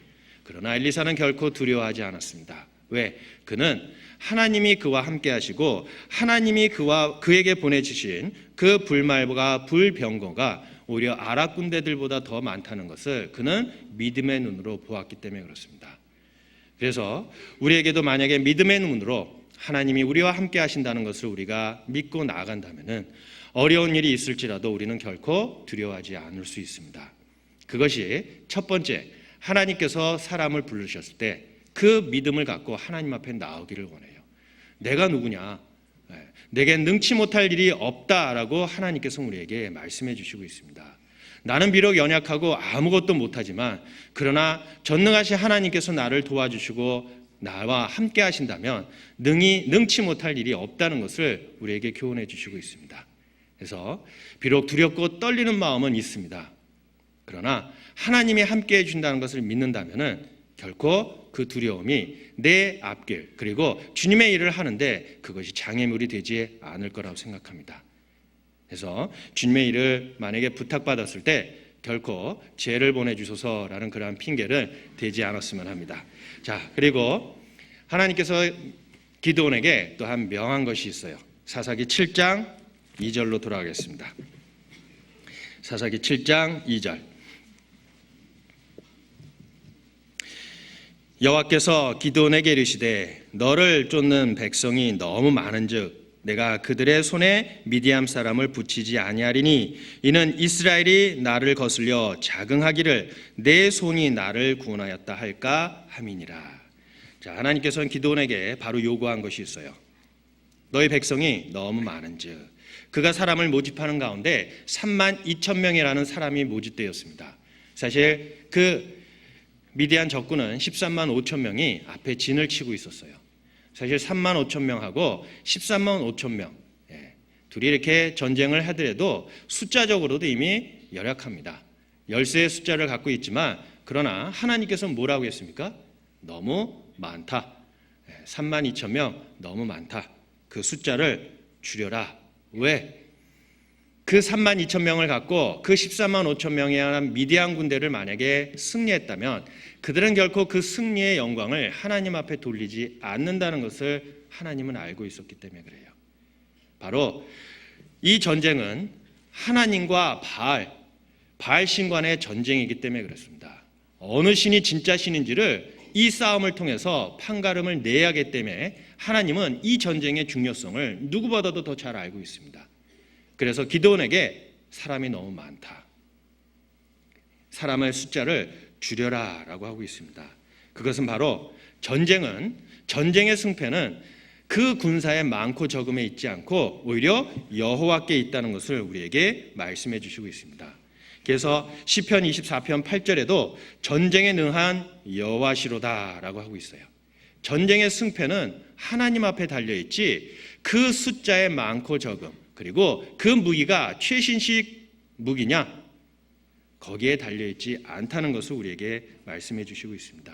그러나 엘리사는 결코 두려워하지 않았습니다. 왜? 그는 하나님이 그와 함께 하시고 하나님이 그에게 보내주신 그 불말과 불병거가 오히려 아랍 군대들보다 더 많다는 것을 그는 믿음의 눈으로 보았기 때문에 그렇습니다. 그래서 우리에게도 만약에 믿음의 눈으로 하나님이 우리와 함께 하신다는 것을 우리가 믿고 나아간다면 어려운 일이 있을지라도 우리는 결코 두려워하지 않을 수 있습니다. 그것이 첫 번째, 하나님께서 사람을 부르셨을 때 그 믿음을 갖고 하나님 앞에 나오기를 원해요. 내가 누구냐? 내겐 능치 못할 일이 없다라고 하나님께서 우리에게 말씀해 주시고 있습니다. 나는 비록 연약하고 아무것도 못하지만 그러나 전능하신 하나님께서 나를 도와주시고 나와 함께 하신다면 능치 못할 일이 없다는 것을 우리에게 교훈해 주시고 있습니다. 그래서 비록 두렵고 떨리는 마음은 있습니다. 그러나 하나님이 함께 해준다는 것을 믿는다면 결코 그 두려움이 내 앞길 그리고 주님의 일을 하는데 그것이 장애물이 되지 않을 거라고 생각합니다. 그래서 주님의 일을 만약에 부탁받았을 때 결코 죄를 보내주소서라는 그러한 핑계를 대지 않았으면 합니다. 자, 그리고 하나님께서 기드온에게 또한 명한 것이 있어요. 사사기 7장 2절로 돌아가겠습니다. 사사기 7장 2절. 여호와께서 기드온에게 이르시되 너를 쫓는 백성이 너무 많은즉 내가 그들의 손에 미디암 사람을 붙이지 아니하리니 이는 이스라엘이 나를 거슬려 자긍하기를 내 손이 나를 구원하였다 할까 함이니라. 자, 하나님께서는 기드온에게 바로 요구한 것이 있어요. 너희 백성이 너무 많은즉. 그가 사람을 모집하는 가운데 3만 2천 명이라는 사람이 모집되었습니다. 사실 그 미디안 적군은 13만 5천 명이 앞에 진을 치고 있었어요. 사실 3만 5천 명하고 13만 5천 명 둘이 이렇게 전쟁을 하더라도 숫자적으로도 이미 열약합니다. 열세의 숫자를 갖고 있지만 그러나 하나님께서는 뭐라고 했습니까? 너무 많다. 3만 2천 명 너무 많다. 그 숫자를 줄여라. 왜? 그 3만 2천 명을 갖고 그 14만 5천 명에 한한 미디안 군대를 만약에 승리했다면 그들은 결코 그 승리의 영광을 하나님 앞에 돌리지 않는다는 것을 하나님은 알고 있었기 때문에 그래요. 바로 이 전쟁은 하나님과 바알 신관의 전쟁이기 때문에 그렇습니다. 어느 신이 진짜 신인지를 이 싸움을 통해서 판가름을 내야 하기 때문에 하나님은 이 전쟁의 중요성을 누구보다도 더 잘 알고 있습니다. 그래서 기드온에게 사람이 너무 많다. 사람의 숫자를 줄여라 라고 하고 있습니다. 그것은 바로 전쟁의 승패는 그 군사의 많고 적음에 있지 않고 오히려 여호와께 있다는 것을 우리에게 말씀해 주시고 있습니다. 그래서 시편 24편 8절에도 전쟁에 능한 여호와시로다 라고 하고 있어요. 전쟁의 승패는 하나님 앞에 달려있지 그 숫자의 많고 적음 그리고 그 무기가 최신식 무기냐 거기에 달려있지 않다는 것을 우리에게 말씀해 주시고 있습니다.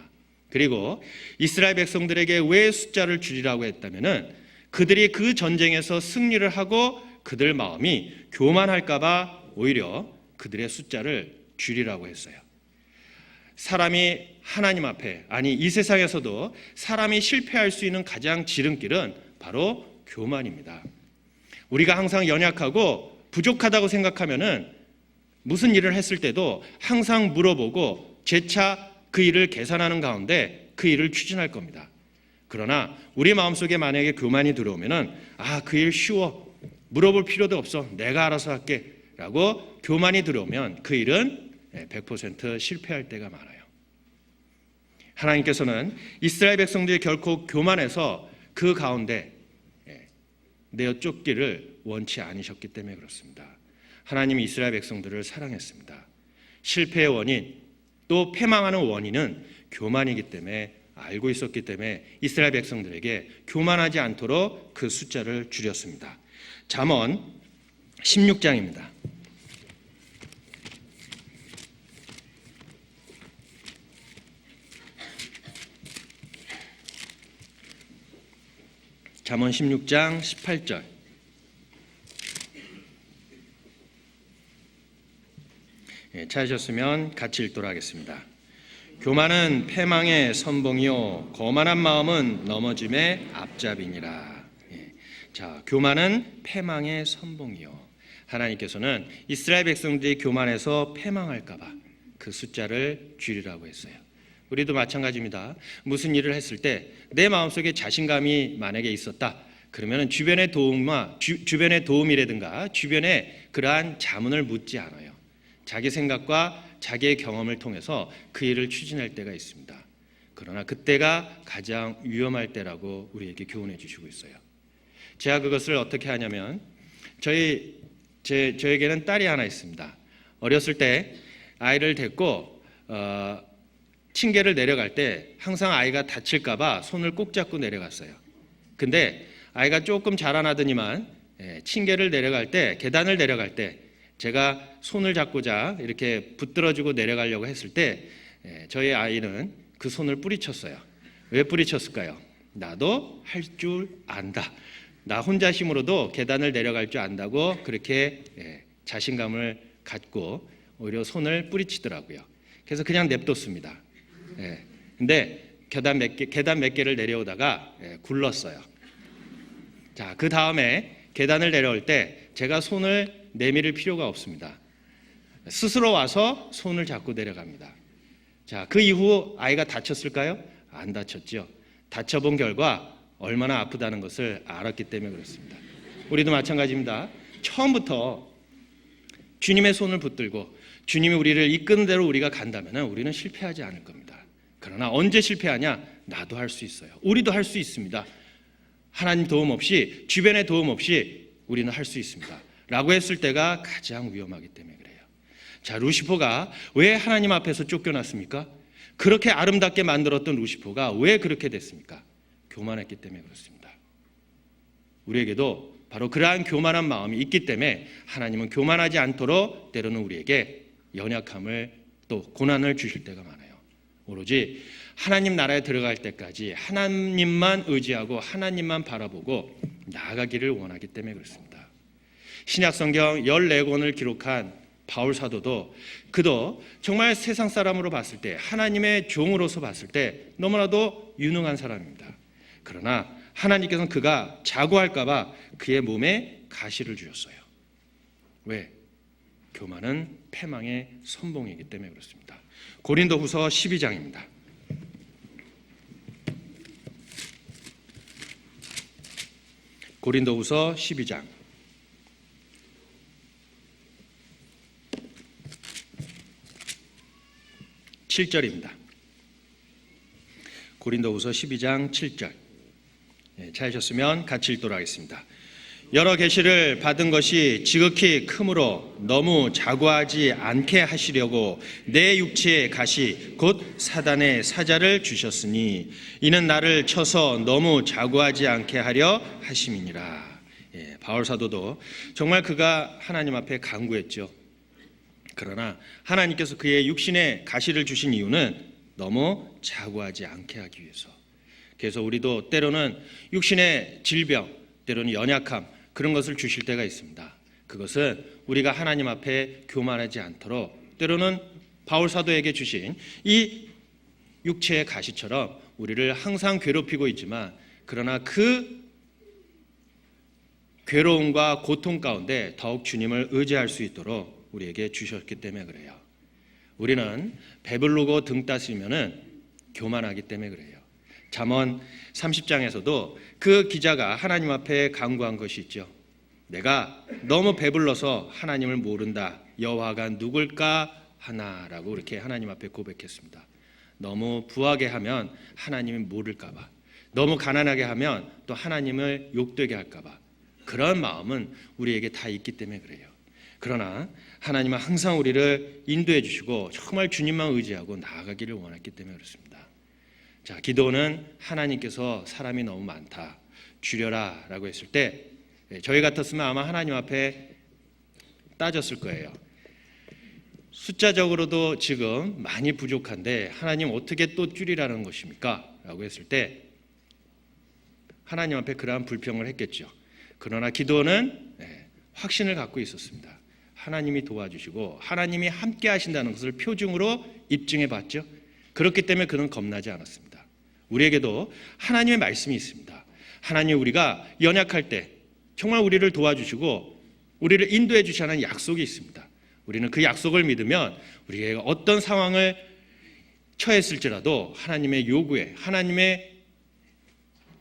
그리고 이스라엘 백성들에게 왜 숫자를 줄이라고 했다면 그들이 그 전쟁에서 승리를 하고 그들 마음이 교만할까 봐 오히려 그들의 숫자를 줄이라고 했어요. 사람이 하나님 앞에 이 세상에서도 사람이 실패할 수 있는 가장 지름길은 바로 교만입니다. 우리가 항상 연약하고 부족하다고 생각하면은 무슨 일을 했을 때도 항상 물어보고 재차 그 일을 계산하는 가운데 그 일을 추진할 겁니다. 그러나 우리 마음속에 만약에 교만이 들어오면은 그 일 쉬워. 물어볼 필요도 없어. 내가 알아서 할게. 라고 교만이 들어오면 그 일은 100% 실패할 때가 많아요. 하나님께서는 이스라엘 백성들이 결코 교만해서 그 가운데 내어 쫓기를 원치 않으셨기 때문에 그렇습니다. 하나님이 이스라엘 백성들을 사랑했습니다. 실패의 원인, 또 패망하는 원인은 교만이기 때문에 알고 있었기 때문에 이스라엘 백성들에게 교만하지 않도록 그 숫자를 줄였습니다. 잠언 16장입니다. 잠언 16장 18절. 찾으셨으면 같이 읽도록 하겠습니다. 교만은 패망의 선봉이요 거만한 마음은 넘어짐의 앞잡이니라. 자, 교만은 패망의 선봉이요. 하나님께서는 이스라엘 백성들이 교만해서 패망할까 봐 그 숫자를 줄이라고 했어요. 우리도 마찬가지입니다. 무슨 일을 했을 때 내 마음속에 자신감이 만약에 있었다. 그러면 주변의 도움이라든가 주변에 그러한 자문을 묻지 않아요. 자기 생각과 자기의 경험을 통해서 그 일을 추진할 때가 있습니다. 그러나 그때가 가장 위험할 때라고 우리에게 교훈해 주시고 있어요. 제가 그것을 어떻게 하냐면 저에게는 딸이 하나 있습니다. 어렸을 때 아이를 데리고 층계를 내려갈 때 항상 아이가 다칠까 봐 손을 꼭 잡고 내려갔어요. 근데 아이가 조금 자라나더니만 층계를 내려갈 때, 계단을 내려갈 때 제가 손을 잡고자 이렇게 붙들어주고 내려가려고 했을 때 저희 아이는 그 손을 뿌리쳤어요. 왜 뿌리쳤을까요? 나도 할 줄 안다. 나 혼자 힘으로도 계단을 내려갈 줄 안다고 그렇게 자신감을 갖고 오히려 손을 뿌리치더라고요. 그래서 그냥 냅뒀습니다. 근데 계단 몇 개를 내려오다가 굴렀어요. 자, 그 다음에 계단을 내려올 때 제가 손을 내밀을 필요가 없습니다. 스스로 와서 손을 잡고 내려갑니다. 자, 그 이후 아이가 다쳤을까요? 안 다쳤죠. 다쳐본 결과 얼마나 아프다는 것을 알았기 때문에 그렇습니다. 우리도 마찬가지입니다. 처음부터 주님의 손을 붙들고 주님이 우리를 이끄는 대로 우리가 간다면 우리는 실패하지 않을 겁니다. 그러나 언제 실패하냐? 나도 할 수 있어요. 우리도 할 수 있습니다. 하나님 도움 없이, 주변의 도움 없이 우리는 할 수 있습니다. 라고 했을 때가 가장 위험하기 때문에 그래요. 자, 루시퍼가 왜 하나님 앞에서 쫓겨났습니까? 그렇게 아름답게 만들었던 루시퍼가 왜 그렇게 됐습니까? 교만했기 때문에 그렇습니다. 우리에게도 바로 그러한 교만한 마음이 있기 때문에 하나님은 교만하지 않도록 때로는 우리에게 연약함을 또 고난을 주실 때가 많아요. 오로지 하나님 나라에 들어갈 때까지 하나님만 의지하고 하나님만 바라보고 나아가기를 원하기 때문에 그렇습니다. 신약성경 14권을 기록한 바울 사도도 그도 정말 세상 사람으로 봤을 때 하나님의 종으로서 봤을 때 너무나도 유능한 사람입니다. 그러나 하나님께서는 그가 자고할까 봐 그의 몸에 가시를 주셨어요. 왜? 교만은 패망의 선봉이기 때문에 그렇습니다. 고린도후서 12장입니다. 고린도후서 12장 7절입니다. 고린도후서 12장 7절. 찾으셨으면 같이 읽도록 하겠습니다. 여러 계시를 받은 것이 지극히 크므로 너무 자고하지 않게 하시려고 내 육체의 가시 곧 사단의 사자를 주셨으니 이는 나를 쳐서 너무 자고하지 않게 하려 하심이니라. 바울 사도도 정말 그가 하나님 앞에 간구했죠. 그러나 하나님께서 그의 육신의 가시를 주신 이유는 너무 자고하지 않게 하기 위해서. 그래서 우리도 때로는 육신의 질병, 때로는 연약함 그런 것을 주실 때가 있습니다. 그것은 우리가 하나님 앞에 교만하지 않도록 때로는 바울 사도에게 주신 이 육체의 가시처럼 우리를 항상 괴롭히고 있지만 그러나 그 괴로움과 고통 가운데 더욱 주님을 의지할 수 있도록 우리에게 주셨기 때문에 그래요. 우리는 배부르고 등 따시면은 교만하기 때문에 그래요. 잠언 30장에서도 그 기자가 하나님 앞에 간구한 것이 있죠. 내가 너무 배불러서 하나님을 모른다. 여호와가 누굴까 하나라고 이렇게 하나님 앞에 고백했습니다. 너무 부하게 하면 하나님이 모를까 봐. 너무 가난하게 하면 또 하나님을 욕되게 할까 봐. 그런 마음은 우리에게 다 있기 때문에 그래요. 그러나 하나님은 항상 우리를 인도해 주시고 정말 주님만 의지하고 나아가기를 원했기 때문에 그렇습니다. 자, 기도는 하나님께서 사람이 너무 많다, 줄여라 라고 했을 때 저희 같았으면 아마 하나님 앞에 따졌을 거예요. 숫자적으로도 지금 많이 부족한데 하나님 어떻게 또 줄이라는 것입니까? 라고 했을 때 하나님 앞에 그러한 불평을 했겠죠. 그러나 기도는 확신을 갖고 있었습니다. 하나님이 도와주시고 하나님이 함께 하신다는 것을 표징으로 입증해 봤죠. 그렇기 때문에 그는 겁나지 않았습니다. 우리에게도 하나님의 말씀이 있습니다. 하나님, 우리가 연약할 때 정말 우리를 도와주시고 우리를 인도해 주시는 약속이 있습니다. 우리는 그 약속을 믿으면 우리가 어떤 상황을 처했을지라도 하나님의 요구에, 하나님의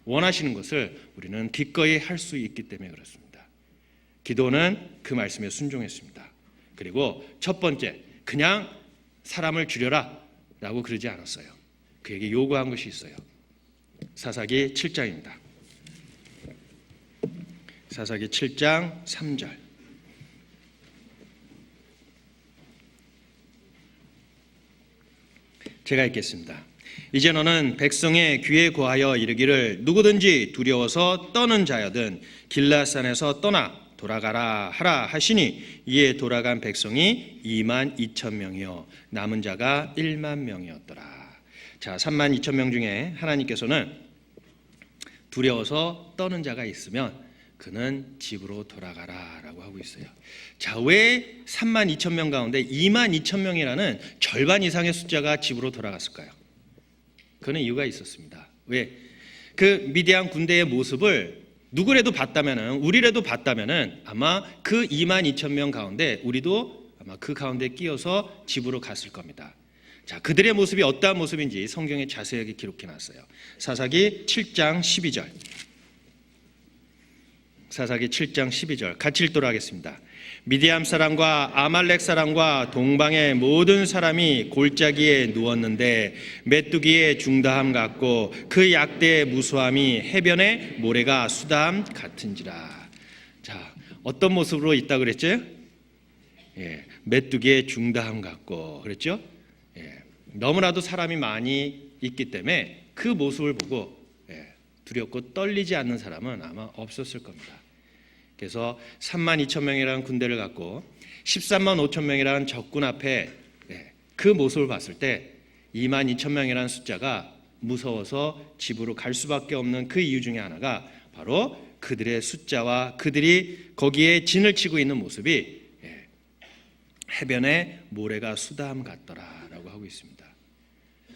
원하시는 것을 우리는 기꺼이 할 수 있기 때문에 그렇습니다. 기도는 그 말씀에 순종했습니다. 그리고 첫 번째, 그냥 사람을 줄여라 라고 그러지 않았어요. 그에게 요구한 것이 있어요. 사사기 7장입니다. 사사기 7장 3절. 제가 읽겠습니다. 이제 너는 백성의 귀에 고하여 이르기를 누구든지 두려워서 떠는 자여든 길라산에서 떠나 돌아가라 하라 하시니 이에 돌아간 백성이 22,000명이요 남은 자가 10,000명이었더라. 자, 32,000명 중에 하나님께서는 두려워서 떠는 자가 있으면 그는 집으로 돌아가라 라고 하고 있어요. 자, 왜 32,000명 가운데 22,000명이라는 절반 이상의 숫자가 집으로 돌아갔을까요? 그는 이유가 있었습니다. 왜? 그 미디안 군대의 모습을 누구라도 봤다면은, 우리라도 봤다면은 아마 그 22,000명 가운데 우리도 아마 그 가운데 끼어서 집으로 갔을 겁니다. 자, 그들의 모습이 어떠한 모습인지 성경에 자세하게 기록해 놨어요. 사사기 7장 12절. 사사기 7장 12절 같이 읽도록 하겠습니다. 미디안 사람과 아말렉 사람과 동방의 모든 사람이 골짜기에 누웠는데 메뚜기의 중다함 같고 그 약대의 무수함이 해변의 모래가 수다함 같은지라. 자, 어떤 모습으로 있다 그랬죠? 메뚜기의 중다함 같고 그랬죠? 너무나도 사람이 많이 있기 때문에 그 모습을 보고 두렵고 떨리지 않는 사람은 아마 없었을 겁니다. 그래서 32,000명이라는 군대를 갖고 135,000명이라는 적군 앞에 그 모습을 봤을 때 22,000명이라는 숫자가 무서워서 집으로 갈 수밖에 없는 그 이유 중에 하나가 바로 그들의 숫자와 그들이 거기에 진을 치고 있는 모습이 해변에 모래가 수다함 같더라라고 하고 있습니다.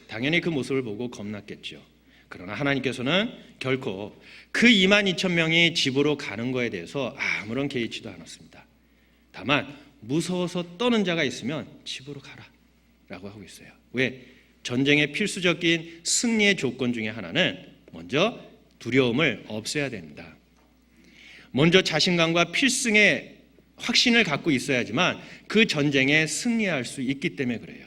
당연히 그 모습을 보고 겁났겠죠. 그러나 하나님께서는 결코 그 22,000명이 집으로 가는 것에 대해서 아무런 개의치도 않았습니다. 다만 무서워서 떠는 자가 있으면 집으로 가라 라고 하고 있어요. 왜? 전쟁의 필수적인 승리의 조건 중에 하나는 먼저 두려움을 없애야 됩니다. 먼저 자신감과 필승의 확신을 갖고 있어야지만 그 전쟁에 승리할 수 있기 때문에 그래요.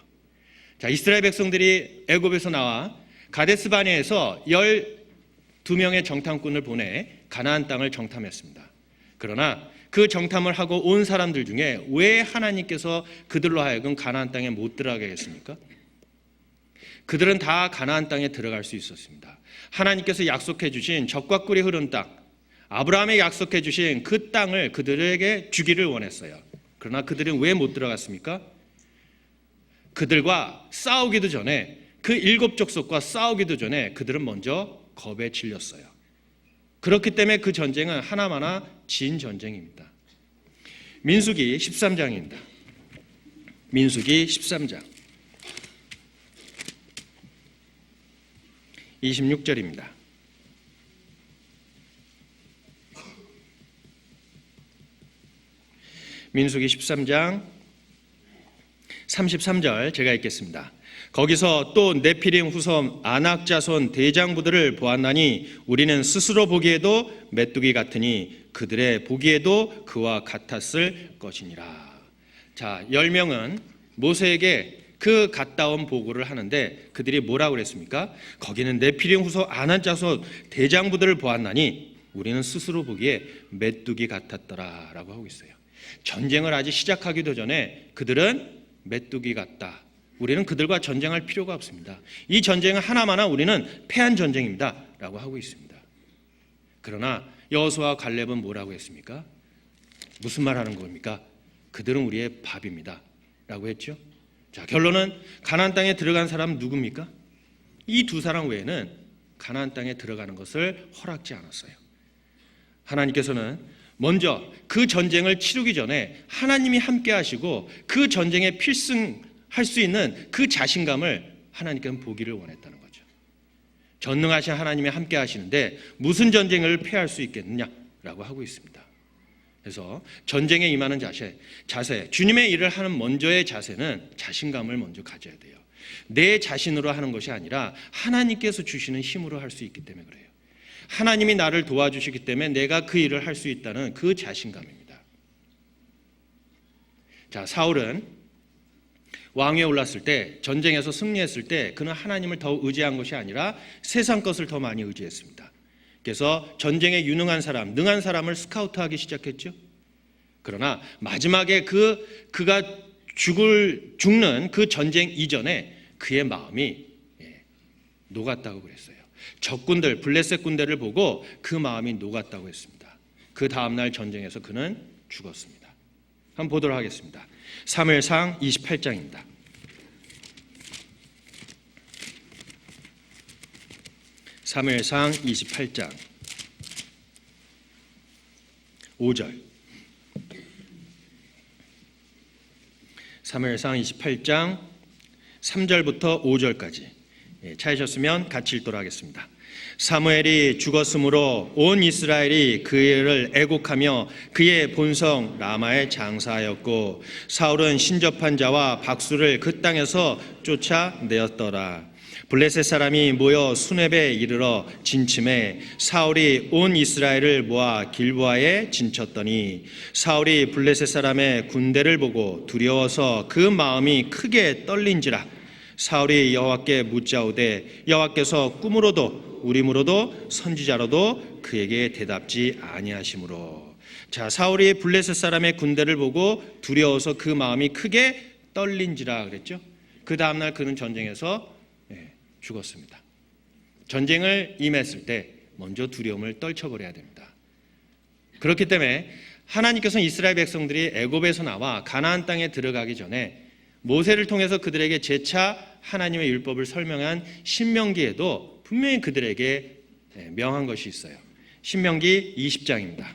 자, 이스라엘 백성들이 애굽에서 나와 가데스 바네에서 12명의 정탐꾼을 보내 가나안 땅을 정탐했습니다. 그러나 그 정탐을 하고 온 사람들 중에 왜 하나님께서 그들로 하여금 가나안 땅에 못 들어가게 했습니까? 그들은 다 가나안 땅에 들어갈 수 있었습니다. 하나님께서 약속해 주신 젖과 꿀이 흐르는 땅, 아브라함에 약속해 주신 그 땅을 그들에게 주기를 원했어요. 그러나 그들은 왜 못 들어갔습니까? 그들과 싸우기도 전에, 그 7 족속과 싸우기도 전에 그들은 먼저 겁에 질렸어요. 그렇기 때문에 그 전쟁은 하나마나 진 전쟁입니다. 민수기 13장입니다. 민수기 13장 26절입니다. 민수기 13장 33절 제가 읽겠습니다. 거기서 또 네피림 후손 아낙 자손 대장부들을 보았나니 우리는 스스로 보기에도 메뚜기 같으니 그들의 보기에도 그와 같았을 것이니라. 자, 10명은 모세에게 그 갔다 온 보고를 하는데 그들이 뭐라고 그랬습니까? 거기는 네피림 후손 아낙 자손 대장부들을 보았나니 우리는 스스로 보기에 메뚜기 같았더라 라고 하고 있어요. 전쟁을 아직 시작하기도 전에 그들은 메뚜기 같다. 우리는 그들과 전쟁할 필요가 없습니다. 이 전쟁은 하나마나 우리는 패한 전쟁입니다. 라고 하고 있습니다. 그러나 여호수아와 갈렙은 뭐라고 했습니까? 무슨 말 하는 겁니까? 그들은 우리의 밥입니다. 라고 했죠. 자, 결론은 가나안 땅에 들어간 사람 누굽니까? 이 두 사람 외에는 가나안 땅에 들어가는 것을 허락지 않았어요. 하나님께서는 먼저 그 전쟁을 치르기 전에 하나님이 함께 하시고 그 전쟁에 필승할 수 있는 그 자신감을 하나님께는 보기를 원했다는 거죠. 전능하신 하나님이 함께 하시는데 무슨 전쟁을 패할 수 있겠느냐라고 하고 있습니다. 그래서 전쟁에 임하는 자세, 주님의 일을 하는 먼저의 자세는 자신감을 먼저 가져야 돼요. 내 자신으로 하는 것이 아니라 하나님께서 주시는 힘으로 할 수 있기 때문에 그래요. 하나님이 나를 도와주시기 때문에 내가 그 일을 할 수 있다는 그 자신감입니다. 자, 사울은 왕위에 올랐을 때, 전쟁에서 승리했을 때 그는 하나님을 더 의지한 것이 아니라 세상 것을 더 많이 의지했습니다. 그래서 전쟁에 유능한 사람, 능한 사람을 스카우트하기 시작했죠. 그러나 마지막에 그가 죽는 그 전쟁 이전에 그의 마음이 녹았다고 그랬어요. 적군들, 블레셋 군대를 보고 그 마음이 녹았다고 했습니다. 그 다음날 전쟁에서 그는 죽었습니다. 한번 보도록 하겠습니다. 사무엘상 28장입니다. 사무엘상 28장 5절. 사무엘상 28장 3절부터 5절까지 찾으셨으면 같이 읽도록 하겠습니다. 사무엘이 죽었으므로 온 이스라엘이 그를 애곡하며 그의 본성 라마에 장사하였고 사울은 신접한 자와 박수를 그 땅에서 쫓아내었더라. 블레셋 사람이 모여 수렙에 이르러 진침해 사울이 온 이스라엘을 모아 길보아에 진쳤더니 사울이 블레셋 사람의 군대를 보고 두려워서 그 마음이 크게 떨린지라. 사울이 여호와께 묻자오되 여호와께서 꿈으로도 우림으로도 선지자로도 그에게 대답지 아니하시므로. 자, 사울이 블레셋 사람의 군대를 보고 두려워서 그 마음이 크게 떨린지라 그랬죠. 그 다음날 그는 전쟁에서 죽었습니다. 전쟁을 임했을 때 먼저 두려움을 떨쳐버려야 됩니다. 그렇기 때문에 하나님께서는 이스라엘 백성들이 애굽에서 나와 가나안 땅에 들어가기 전에 모세를 통해서 그들에게 재차 하나님의 율법을 설명한 신명기에도 분명히 그들에게 명한 것이 있어요. 신명기 20장입니다.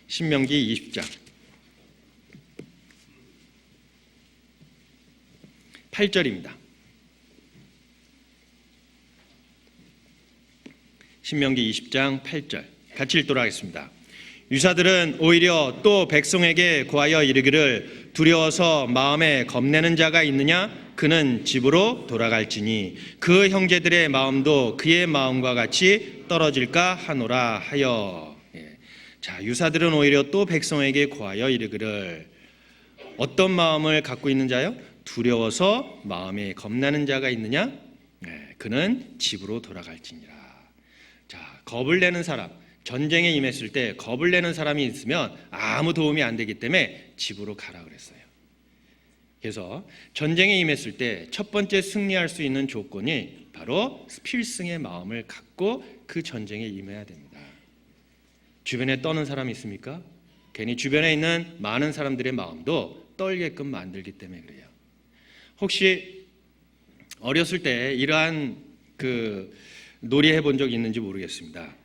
신명기 20장 8절입니다. 신명기 20장 8절 같이 읽도록 하겠습니다. 유사들은 오히려 또 백성에게 고하여 이르기를 두려워서 마음에 겁내는 자가 있느냐? 그는 집으로 돌아갈지니 그 형제들의 마음도 그의 마음과 같이 떨어질까 하노라 하여. 자, 유사들은 오히려 또 백성에게 고하여 이르기를 어떤 마음을 갖고 있는 자요? 두려워서 마음에 겁나는 자가 있느냐? 그는 집으로 돌아갈지니라. 자, 겁을 내는 사람, 전쟁에 임했을 때 겁을 내는 사람이 있으면 아무 도움이 안 되기 때문에 집으로 가라 그랬어요. 그래서 전쟁에 임했을 때 첫 번째 승리할 수 있는 조건이 바로 필승의 마음을 갖고 그 전쟁에 임해야 됩니다. 주변에 떠는 사람이 있습니까? 괜히 주변에 있는 많은 사람들의 마음도 떨게끔 만들기 때문에 그래요. 혹시 어렸을 때 이러한 놀이 해본 적 있는지 모르겠습니다.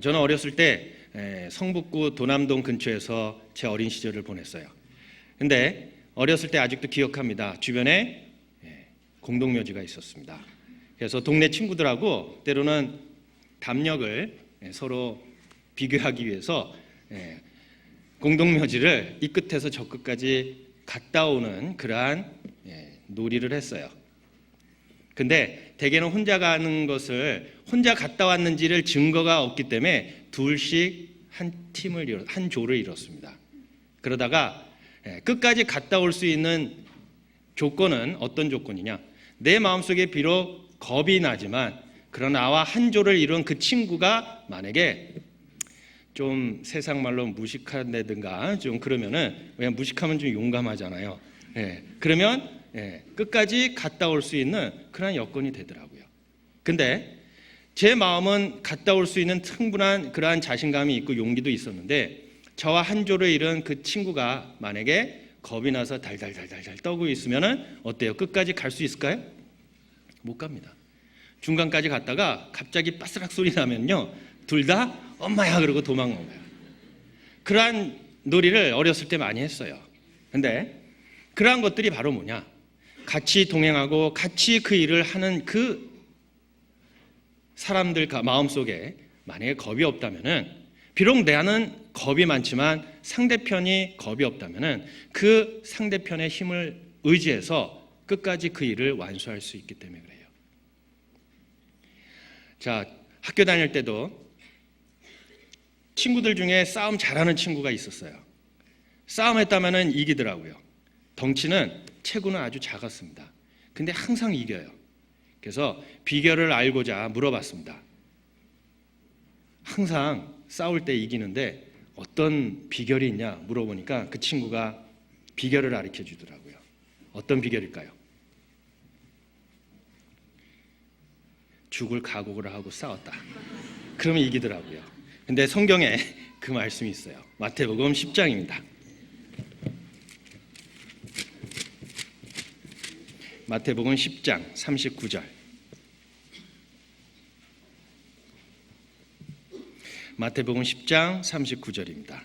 저는 어렸을 때 성북구 도남동 근처에서 제 어린 시절을 보냈어요. 근데 어렸을 때 아직도 기억합니다. 주변에 공동묘지가 있었습니다. 그래서 동네 친구들하고 때로는 담력을 서로 비교하기 위해서 공동묘지를 이 끝에서 저 끝까지 갔다 오는 그러한 놀이를 했어요. 근데 대개는 혼자 가는 것을 혼자 갔다 왔는지를 증거가 없기 때문에 둘씩 한 조를 이뤘습니다. 그러다가 끝까지 갔다 올 수 있는 조건은 어떤 조건이냐? 내 마음속에 비록 겁이 나지만 그러나 나와 한 조를 이룬 그 친구가 만약에 좀 세상 말로 무식하다든가 좀 그러면은, 왜냐면 무식하면 좀 용감하잖아요. 그러면 끝까지 갔다 올 수 있는 그런 여건이 되더라고요. 근데 제 마음은 갔다 올 수 있는 충분한 그러한 자신감이 있고 용기도 있었는데, 저와 한 조를 이룬 그 친구가 만약에 겁이 나서 달달달달달 떠고 있으면은 어때요? 끝까지 갈 수 있을까요? 못 갑니다. 중간까지 갔다가 갑자기 빠스락 소리 나면요, 둘 다 엄마야 그러고 도망간 거예요. 그러한 놀이를 어렸을 때 많이 했어요. 근데 그러한 것들이 바로 뭐냐? 같이 동행하고 같이 그 일을 하는 그 사람들 마음속에 만약에 겁이 없다면은, 비록 나는 겁이 많지만 상대편이 겁이 없다면은 그 상대편의 힘을 의지해서 끝까지 그 일을 완수할 수 있기 때문에 그래요. 자, 학교 다닐 때도 친구들 중에 싸움 잘하는 친구가 있었어요. 싸움했다면은 이기더라고요. 덩치는 체구는 아주 작았습니다. 근데 항상 이겨요. 그래서 비결을 알고자 물어봤습니다. 항상 싸울 때 이기는데 어떤 비결이 있냐 물어보니까 그 친구가 비결을 가르쳐 주더라고요. 어떤 비결일까요? 죽을 각오를 하고 싸웠다. 그러면 이기더라고요. 근데 성경에 그 말씀이 있어요. 마태복음 10장입니다. 마태복음 10장 39절. 마태복음 10장 39절입니다.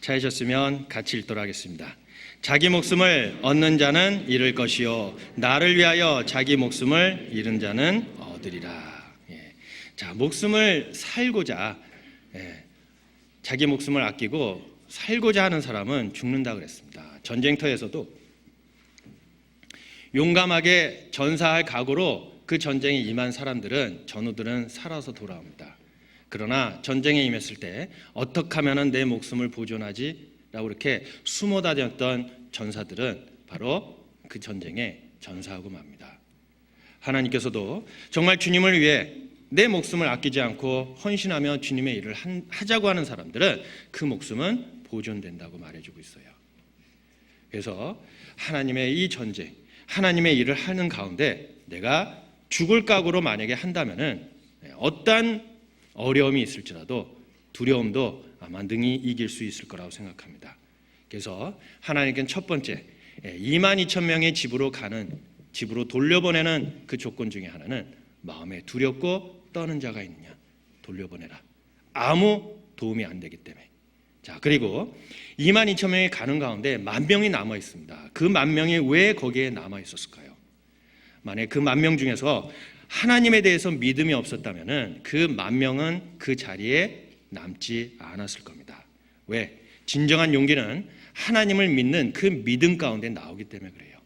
찾으셨으면 같이 읽도록 하겠습니다. 자기 목숨을 얻는 자는 잃을 것이요 나를 위하여 자기 목숨을 잃은 자는 얻으리라. 자, 목숨을 살고자, 자기 목숨을 아끼고 살고자 하는 사람은 죽는다 그랬습니다. 전쟁터에서도 용감하게 전사할 각오로 그 전쟁에 임한 사람들은, 전우들은 살아서 돌아옵니다. 그러나 전쟁에 임했을 때 어떻게 하면 내 목숨을 보존하지? 라고 이렇게 숨어 다녔던 전사들은 바로 그 전쟁에 전사하고 맙니다. 하나님께서도 정말 주님을 위해 내 목숨을 아끼지 않고 헌신하며 주님의 일을 하자고 하는 사람들은 그 목숨은 보존된다고 말해주고 있어요. 그래서 하나님의 이 전쟁, 하나님의 일을 하는 가운데 내가 죽을 각오로 만약에 한다면은 어떠한 어려움이 있을지라도 두려움도 아마 능히 이길 수 있을 거라고 생각합니다. 그래서 하나님께는 첫 번째 22,000명의 집으로 돌려보내는 그 조건 중에 하나는 마음에 두렵고 떠는 자가 있느냐, 돌려보내라. 아무 도움이 안 되기 때문에. 자, 그리고 22,000명이 가는 가운데 10,000명이 남아 있습니다. 그 10,000명이 왜 거기에 남아 있었을까요? 만약 그 10,000명 중에서 하나님에 대해서 믿음이 없었다면은 그 10,000명은 그 자리에 남지 않았을 겁니다. 왜? 진정한 용기는 하나님을 믿는 그 믿음 가운데 나오기 때문에 그래요.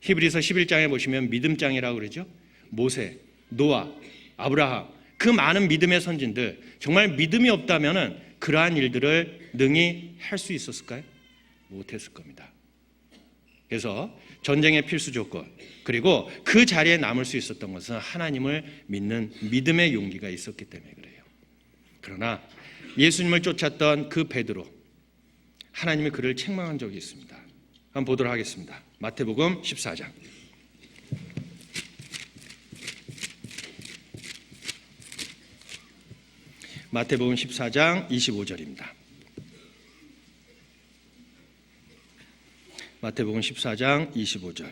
히브리서 11장에 보시면 믿음장이라고 그러죠. 모세, 노아, 아브라함, 그 많은 믿음의 선진들, 정말 믿음이 없다면은 그러한 일들을 능히 할 수 있었을까요? 못했을 겁니다. 그래서 전쟁의 필수 조건, 그리고 그 자리에 남을 수 있었던 것은 하나님을 믿는 믿음의 용기가 있었기 때문에 그래요. 그러나 예수님을 쫓았던 그 베드로, 하나님이 그를 책망한 적이 있습니다. 한번 보도록 하겠습니다. 마태복음 14장. 마태복음 14장 25절입니다. 마태복음 14장 25절.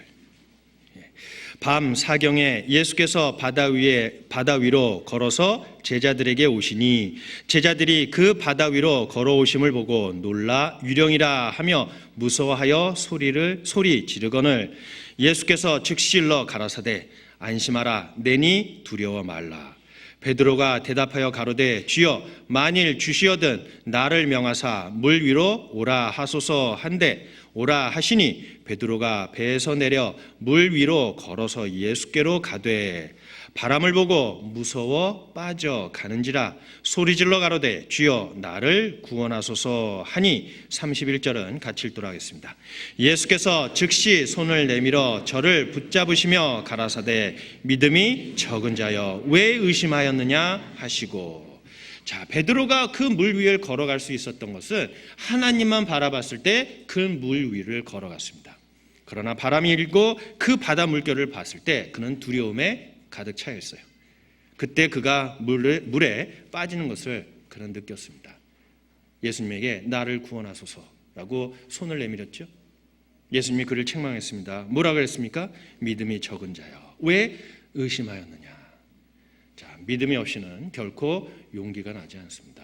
밤 사경에 예수께서 바다 위로 걸어서 제자들에게 오시니 제자들이 그 바다 위로 걸어오심을 보고 놀라 유령이라 하며 무서워하여 소리 지르거늘 예수께서 즉시 일러 가라사대 안심하라 내니 두려워 말라. 베드로가 대답하여 가로되 주여 만일 주시어든 나를 명하사 물 위로 오라 하소서 한데 오라 하시니 베드로가 배에서 내려 물 위로 걸어서 예수께로 가되 바람을 보고 무서워 빠져 가는지라 소리질러 가로되 주여 나를 구원하소서 하니 31절은 같이 읽도록 하겠습니다. 예수께서 즉시 손을 내밀어 저를 붙잡으시며 가라사대 믿음이 적은 자여 왜 의심하였느냐 하시고. 자, 베드로가 그 물 위를 걸어갈 수 있었던 것은 하나님만 바라봤을 때 그 물 위를 걸어갔습니다. 그러나 바람이 일고 그 바다 물결을 봤을 때 그는 두려움에 가득 차여 있어요. 그때 그가 물에 빠지는 것을 그는 느꼈습니다. 예수님에게 나를 구원하소서라고 손을 내밀었죠. 예수님이 그를 책망했습니다. 뭐라고 그랬습니까? 믿음이 적은 자여, 왜 의심하였느냐. 자, 믿음이 없이는 결코 용기가 나지 않습니다.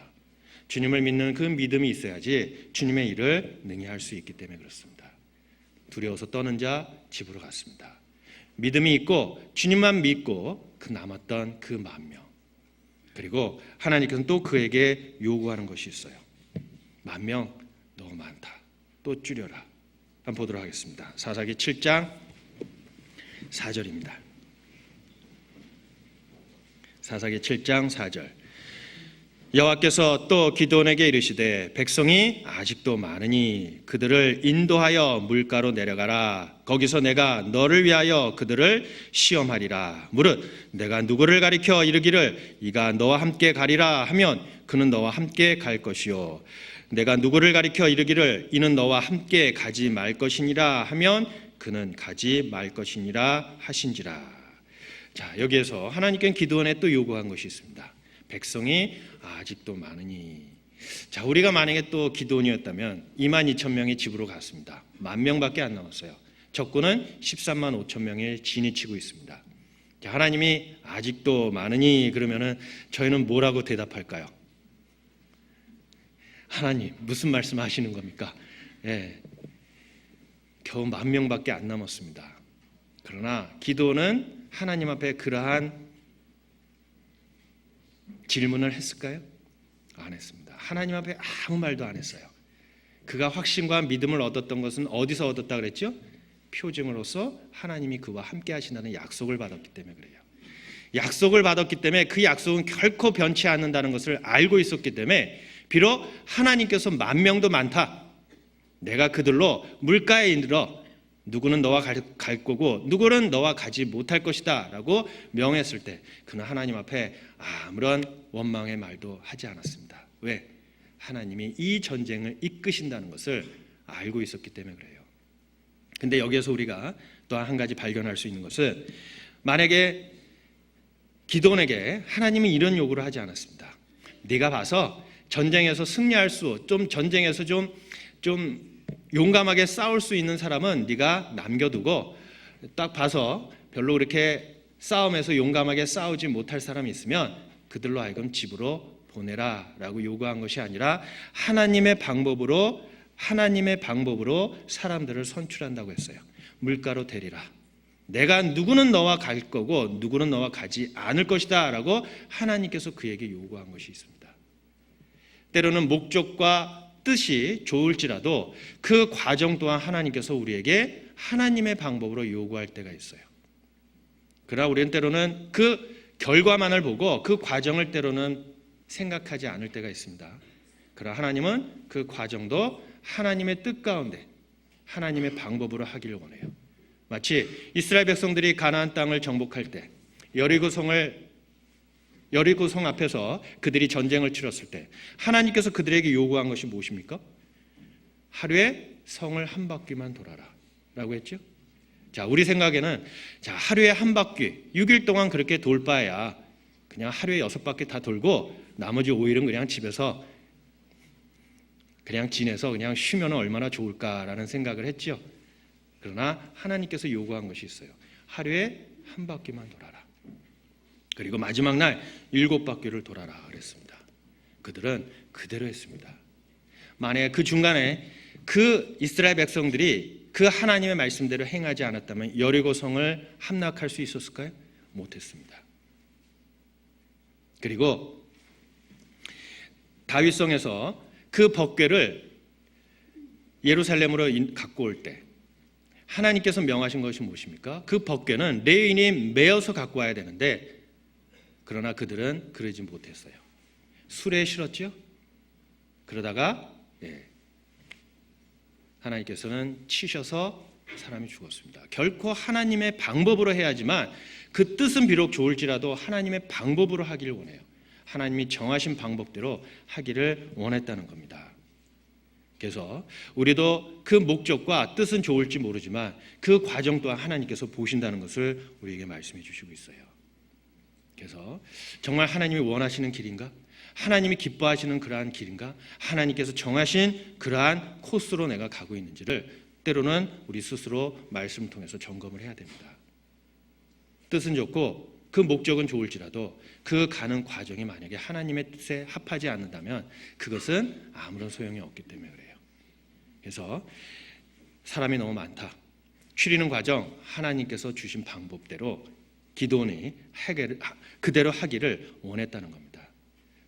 주님을 믿는 그 믿음이 있어야지 주님의 일을 능히 할 수 있기 때문에 그렇습니다. 두려워서 떠는 자 집으로 갔습니다. 믿음이 있고 주님만 믿고 그 남았던 그 10,000명, 그리고 하나님께서는 또 그에게 요구하는 것이 있어요. 10,000명 너무 많다, 또 줄여라. 한번 보도록 하겠습니다. 사사기 7장 4절입니다. 사사기 7장 4절. 여호와께서 또 기드온에게 이르시되 백성이 아직도 많으니 그들을 인도하여 물가로 내려가라. 거기서 내가 너를 위하여 그들을 시험하리라. 무릇 내가 누구를 가리켜 이르기를 이가 너와 함께 가리라 하면 그는 너와 함께 갈 것이요, 내가 누구를 가리켜 이르기를 이는 너와 함께 가지 말 것이니라 하면 그는 가지 말 것이니라 하신지라. 자, 여기에서 하나님께는 기드온에 또 요구한 것이 있습니다. 백성이 아직도 많으니. 자, 우리가 만약에 또 기드온이었다면 22,000명이 집으로 갔습니다. 10,000명밖에 안 남았어요. 적군은 135,000명에 진이 치고 있습니다. 자, 하나님이 아직도 많으니 그러면은 저희는 뭐라고 대답할까요? 하나님, 무슨 말씀하시는 겁니까? 예, 겨우 10,000명밖에 안 남았습니다. 그러나 기드온은 하나님 앞에 그러한 질문을 했을까요? 안 했습니다. 하나님 앞에 아무 말도 안 했어요. 그가 확신과 믿음을 얻었던 것은 어디서 얻었다 그랬죠? 표징으로서 하나님이 그와 함께 하신다는 약속을 받았기 때문에 그래요. 약속을 받았기 때문에 그 약속은 결코 변치 않는다는 것을 알고 있었기 때문에 비록 하나님께서 10,000명도 많다, 내가 그들로 물가에 이르러 누구는 너와 갈 거고 누구는 너와 가지 못할 것이다 라고 명했을 때 그는 하나님 앞에 아무런 원망의 말도 하지 않았습니다. 왜? 하나님이 이 전쟁을 이끄신다는 것을 알고 있었기 때문에 그래요. 근데 여기에서 우리가 또 한 가지 발견할 수 있는 것은, 만약에 기드온에게 하나님이 이런 요구를 하지 않았습니다. 네가 봐서 전쟁에서 승리할 전쟁에서 좀 용감하게 싸울 수 있는 사람은 네가 남겨두고 딱 봐서 별로 그렇게 싸움에서 용감하게 싸우지 못할 사람이 있으면 그들로 하여금 집으로 보내라 라고 요구한 것이 아니라 하나님의 방법으로 사람들을 선출한다고 했어요. 물가로 데리라. 내가 누구는 너와 갈 거고 누구는 너와 가지 않을 것이다 라고 하나님께서 그에게 요구한 것이 있습니다. 때로는 목적과 뜻이 좋을지라도 그 과정 또한 하나님께서 우리에게 하나님의 방법으로 요구할 때가 있어요. 그러나 우리는 때로는 그 결과만을 보고 그 과정을 때로는 생각하지 않을 때가 있습니다. 그러나 하나님은 그 과정도 하나님의 뜻 가운데 하나님의 방법으로 하기를 원해요. 마치 이스라엘 백성들이 가나안 땅을 정복할 때 여리고 성 앞에서 그들이 전쟁을 치렀을 때 하나님께서 그들에게 요구한 것이 무엇입니까? 하루에 성을 한 바퀴만 돌아라 라고 했죠. 자, 우리 생각에는 하루에 한 바퀴 6일 동안 그렇게 돌 바에야 그냥 하루에 6바퀴 다 돌고 나머지 5일은 그냥 집에서 그냥 지내서 그냥 쉬면 얼마나 좋을까라는 생각을 했죠. 그러나 하나님께서 요구한 것이 있어요. 하루에 한 바퀴만 돌아라. 그리고 마지막 날 7바퀴를 돌아라 그랬습니다. 그들은 그대로 했습니다. 만약에 그 중간에 그 이스라엘 백성들이 그 하나님의 말씀대로 행하지 않았다면 여리고성을 함락할 수 있었을까요? 못했습니다. 그리고 다윗성에서 그 법궤를 예루살렘으로 갖고 올 때 하나님께서 명하신 것이 무엇입니까? 그 법궤는 레위인이 메어서 갖고 와야 되는데 그러나 그들은 그러지 못했어요. 수레에 실었죠. 그러다가 하나님께서는 치셔서 사람이 죽었습니다. 결코 하나님의 방법으로 해야지만 그 뜻은 비록 좋을지라도 하나님의 방법으로 하기를 원해요. 하나님이 정하신 방법대로 하기를 원했다는 겁니다. 그래서 우리도 그 목적과 뜻은 좋을지 모르지만 그 과정 또한 하나님께서 보신다는 것을 우리에게 말씀해 주시고 있어요. 그래서 정말 하나님이 원하시는 길인가? 하나님이 기뻐하시는 그러한 길인가? 하나님께서 정하신 그러한 코스로 내가 가고 있는지를 때로는 우리 스스로 말씀을 통해서 점검을 해야 됩니다. 뜻은 좋고 그 목적은 좋을지라도 그 가는 과정이 만약에 하나님의 뜻에 합하지 않는다면 그것은 아무런 소용이 없기 때문에 그래요. 그래서 사람이 너무 많다. 추리는 과정 하나님께서 주신 방법대로 기도원이 그대로 하기를 원했다는 겁니다.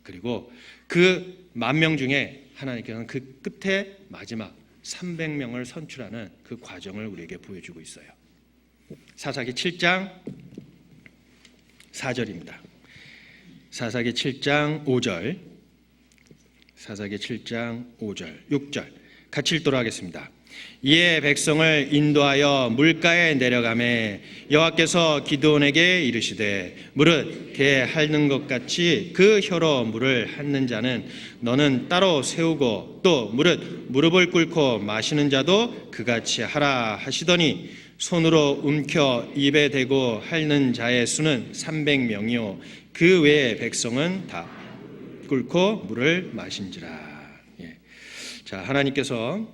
그리고 그 10,000명 중에 하나님께서는 그 끝에 마지막 300명을 선출하는 그 과정을 우리에게 보여주고 있어요. 사사기 7장 4절입니다. 사사기 7장 5절, 사사기 7장 5절, 6절 같이 읽도록 하겠습니다. 이에 백성을 인도하여 물가에 내려가매 여호와께서 기드온에게 이르시되 무릇 개 핥는 것 같이 그 혀로 물을 핥는 자는 너는 따로 세우고 또 무릎을 꿇고 마시는 자도 그같이 하라 하시더니 손으로 움켜 입에 대고 핥는 자의 수는 300명이요 그 외의 백성은 다 꿇고 물을 마신지라. 자, 하나님께서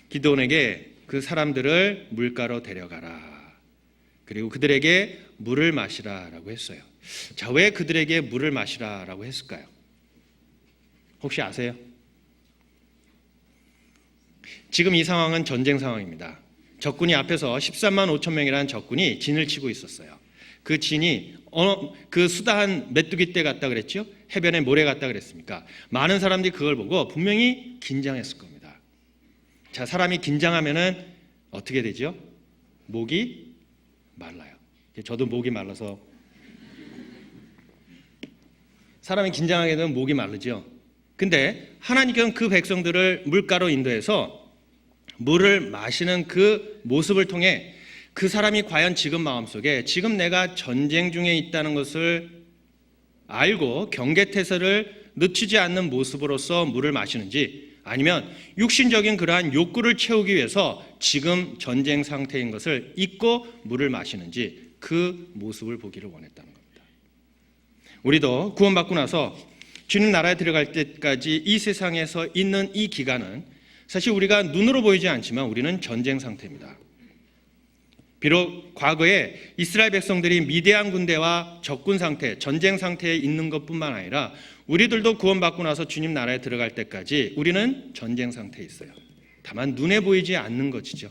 기드온에게 그 사람들을 물가로 데려가라. 그리고 그들에게 물을 마시라라고 했어요. 자, 왜 그들에게 물을 마시라라고 했을까요? 혹시 아세요? 지금 이 상황은 전쟁 상황입니다. 적군이 앞에서 13만 5천 명이라는 적군이 진을 치고 있었어요. 그 진이 그 수다한 메뚜기 떼 같다 그랬죠? 해변에 모래 같다 그랬습니까? 많은 사람들이 그걸 보고 분명히 긴장했을 겁니다. 자, 사람이 긴장하면은 어떻게 되죠? 목이 말라요. 저도 목이 말라서 사람이 긴장하게 되면 목이 마르죠. 근데 하나님께서는 그 백성들을 물가로 인도해서 물을 마시는 그 모습을 통해 그 사람이 과연 지금 마음속에 지금 내가 전쟁 중에 있다는 것을 알고 경계태세를 늦추지 않는 모습으로서 물을 마시는지 아니면 육신적인 그러한 욕구를 채우기 위해서 지금 전쟁 상태인 것을 잊고 물을 마시는지 그 모습을 보기를 원했다는 겁니다. 우리도 구원받고 나서 주님 나라에 들어갈 때까지 이 세상에서 있는 이 기간은 사실 우리가 눈으로 보이지 않지만 우리는 전쟁 상태입니다. 비록 과거에 이스라엘 백성들이 미디안 군대와 적군 상태, 전쟁 상태에 있는 것뿐만 아니라 우리들도 구원받고 나서 주님 나라에 들어갈 때까지 우리는 전쟁 상태에 있어요. 다만 눈에 보이지 않는 것이죠.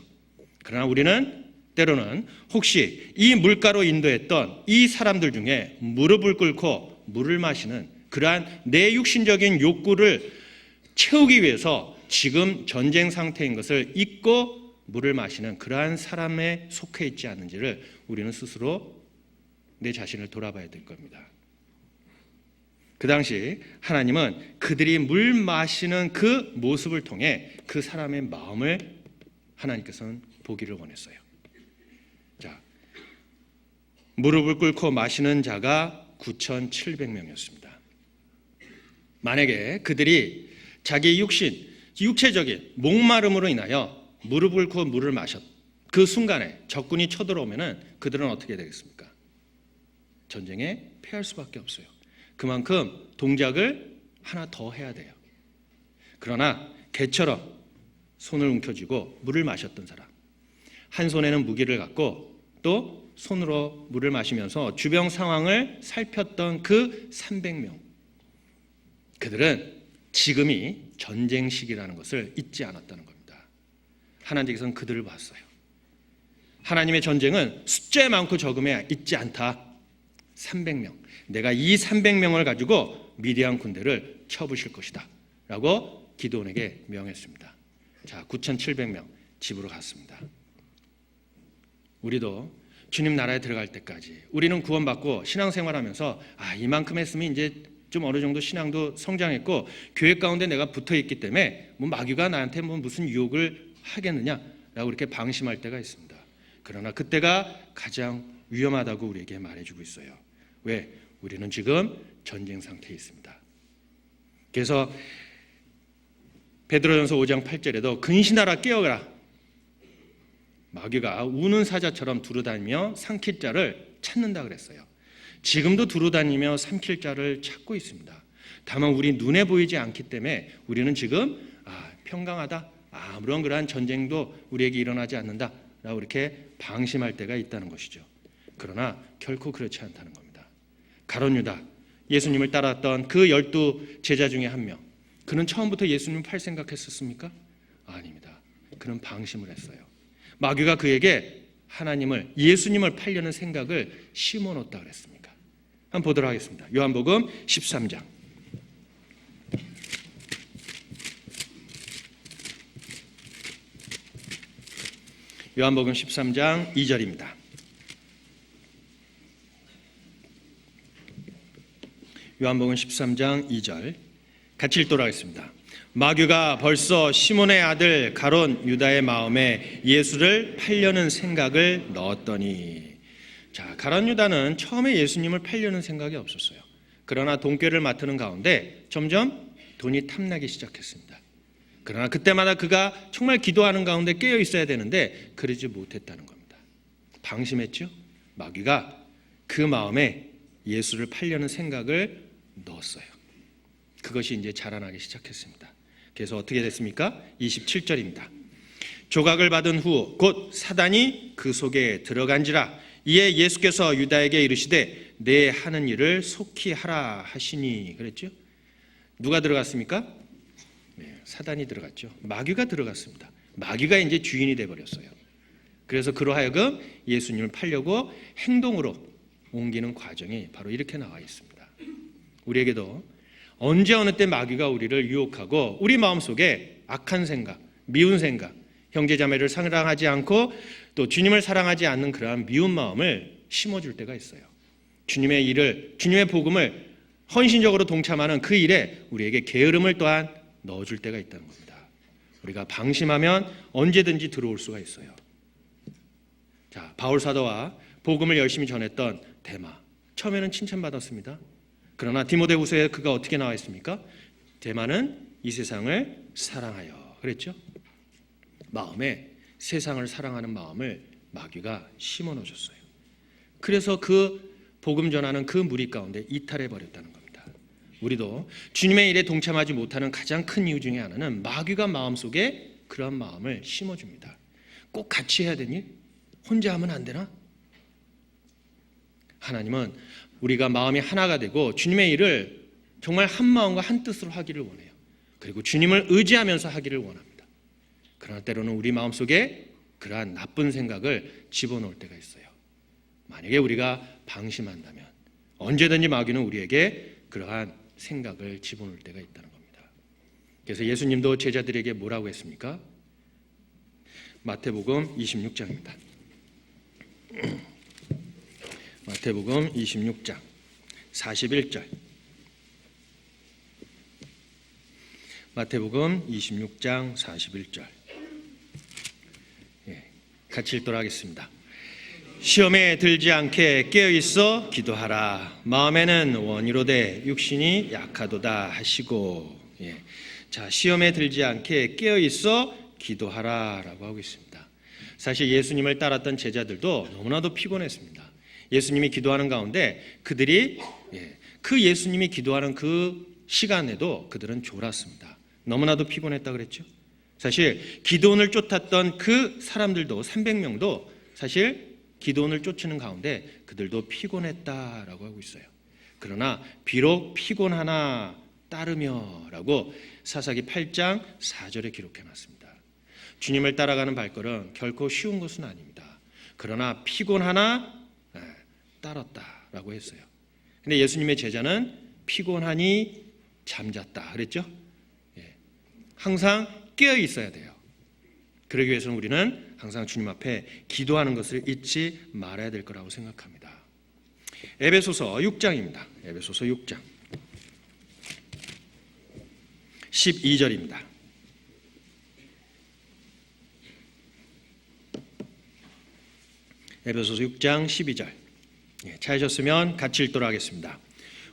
그러나 우리는 때로는 혹시 이 물가로 인도했던 이 사람들 중에 무릎을 꿇고 물을 마시는 그러한 내 육신적인 욕구를 채우기 위해서 지금 전쟁 상태인 것을 잊고 물을 마시는 그러한 사람에 속해 있지 않는지를 우리는 스스로 내 자신을 돌아봐야 될 겁니다. 그 당시 하나님은 그들이 물 마시는 그 모습을 통해 그 사람의 마음을 하나님께서는 보기를 원했어요. 자, 무릎을 꿇고 마시는 자가 9,700명이었습니다. 만약에 그들이 자기 육체적인 목마름으로 인하여 무릎을 꿇고 물을 마셨 그 순간에 적군이 쳐들어오면은 그들은 어떻게 되겠습니까? 전쟁에 패할 수밖에 없어요. 그만큼 동작을 하나 더 해야 돼요. 그러나 개처럼 손을 움켜쥐고 물을 마셨던 사람, 한 손에는 무기를 갖고 또 손으로 물을 마시면서 주변 상황을 살폈던 그 300명, 그들은 지금이 전쟁 시기라는 것을 잊지 않았다는 겁니다. 하나님께서는 그들을 봤어요. 하나님의 전쟁은 숫자에 많고 적음에 있지 않다. 300명. 내가 이 300명을 가지고 미디안 군대를 쳐부실 것이다. 라고 기드온에게 명했습니다. 자, 9,700명 집으로 갔습니다. 우리도 주님 나라에 들어갈 때까지 우리는 구원받고 신앙생활하면서 이만큼 했으면 이제 좀 어느 정도 신앙도 성장했고 교회 가운데 내가 붙어있기 때문에 뭐 마귀가 나한테 뭐 무슨 유혹을 하겠느냐라고 이렇게 방심할 때가 있습니다. 그러나 그때가 가장 위험하다고 우리에게 말해주고 있어요. 왜? 우리는 지금 전쟁 상태에 있습니다. 그래서 베드로전서 5장 8절에도 근신하라 깨어라. 마귀가 우는 사자처럼 두루다니며 삼킬 자를 찾는다 그랬어요. 지금도 두루다니며 삼킬 자를 찾고 있습니다. 다만 우리 눈에 보이지 않기 때문에 우리는 지금 평강하다, 아무런 그러한 전쟁도 우리에게 일어나지 않는다 라고 이렇게 방심할 때가 있다는 것이죠. 그러나 결코 그렇지 않다는 겁니다. 가룟 유다, 예수님을 따랐던 그 12 제자 중에 한 명, 그는 처음부터 예수님을 팔 생각했었습니까? 아닙니다. 그는 방심을 했어요. 마귀가 그에게 하나님을, 예수님을 팔려는 생각을 심어놓았다 그랬습니까? 한번 보도록 하겠습니다. 요한복음 13장. 요한복음 13장 2절입니다. 요한복음 13장 2절 같이 읽도록 하겠습니다. 마귀가 벌써 시몬의 아들 가룟 유다의 마음에 예수를 팔려는 생각을 넣었더니, 자, 가룟 유다는 처음에 예수님을 팔려는 생각이 없었어요. 그러나 돈꾀를 맡는 가운데 점점 돈이 탐나기 시작했습니다. 그러나 그때마다 그가 정말 기도하는 가운데 깨어 있어야 되는데 그러지 못했다는 겁니다. 방심했죠. 마귀가 그 마음에 예수를 팔려는 생각을 넣었어요. 그것이 이제 자라나기 시작했습니다. 그래서 어떻게 됐습니까? 27절입니다. 조각을 받은 후 곧 사단이 그 속에 들어간지라. 이에 예수께서 유다에게 이르시되 내 하는 일을 속히 하라 하시니. 그랬죠? 누가 들어갔습니까? 네, 사단이 들어갔죠. 마귀가 들어갔습니다. 마귀가 이제 주인이 돼버렸어요. 그래서 그로 하여금 예수님을 팔려고 행동으로 옮기는 과정이 바로 이렇게 나와 있습니다. 우리에게도 언제 어느 때 마귀가 우리를 유혹하고 우리 마음속에 악한 생각, 미운 생각, 형제자매를 사랑하지 않고 또 주님을 사랑하지 않는 그러한 미운 마음을 심어줄 때가 있어요. 주님의 일을, 주님의 복음을 헌신적으로 동참하는 그 일에 우리에게 게으름을 또한 넣어줄 때가 있다는 겁니다. 우리가 방심하면 언제든지 들어올 수가 있어요. 자, 바울 사도와 복음을 열심히 전했던 데마, 처음에는 칭찬받았습니다. 그러나 디모데후서에 그가 어떻게 나와 있습니까? 데마는 이 세상을 사랑하여 그랬죠? 마음에 세상을 사랑하는 마음을 마귀가 심어 놓으셨어요. 그래서 그 복음 전하는 그 무리 가운데 이탈해 버렸다는 겁니다. 우리도 주님의 일에 동참하지 못하는 가장 큰 이유 중에 하나는 마귀가 마음속에 그런 마음을 심어줍니다. 꼭 같이 해야 되니? 혼자 하면 안 되나? 하나님은 우리가 마음이 하나가 되고 주님의 일을 정말 한 마음과 한 뜻으로 하기를 원해요. 그리고 주님을 의지하면서 하기를 원합니다. 그러나 때로는 우리 마음속에 그러한 나쁜 생각을 집어넣을 때가 있어요. 만약에 우리가 방심한다면 언제든지 마귀는 우리에게 그러한 생각을 집어넣을 때가 있다는 겁니다. 그래서 예수님도 제자들에게 뭐라고 했습니까? 마태복음 26장입니다. 마태복음 26장 41절. 마태복음 26장 41절. 같이 읽도록 하겠습니다. 시험에 들지 않게 깨어있어 기도하라. 마음에는 원이로되 육신이 약하도다 하시고. 자, 시험에 들지 않게 깨어있어 기도하라 라고 하고 있습니다. 사실 예수님을 따랐던 제자들도 너무나도 피곤했습니다. 예수님이 기도하는 가운데 그들이 그 예수님이 기도하는 그 시간에도 그들은 졸았습니다. 너무나도 피곤했다 그랬죠. 사실 기도원을 쫓았던 그 사람들도 300명도 사실 기도원을 쫓는 가운데 그들도 피곤했다라고 하고 있어요. 그러나 비록 피곤하나 따르며 라고 사사기 8장 4절에 기록해놨습니다. 주님을 따라가는 발걸음 결코 쉬운 것은 아닙니다. 그러나 피곤하나 따랐다라고 했어요. 근데 예수님의 제자는 피곤하니 잠잤다 그랬죠? 항상 깨어 있어야 돼요. 그러기 위해서는 우리는 항상 주님 앞에 기도하는 것을 잊지 말아야 될 거라고 생각합니다. 에베소서 6장입니다. 에베소서 6장 12절입니다. 에베소서 6장 12절. 찾으셨으면 같이 읽도록 하겠습니다.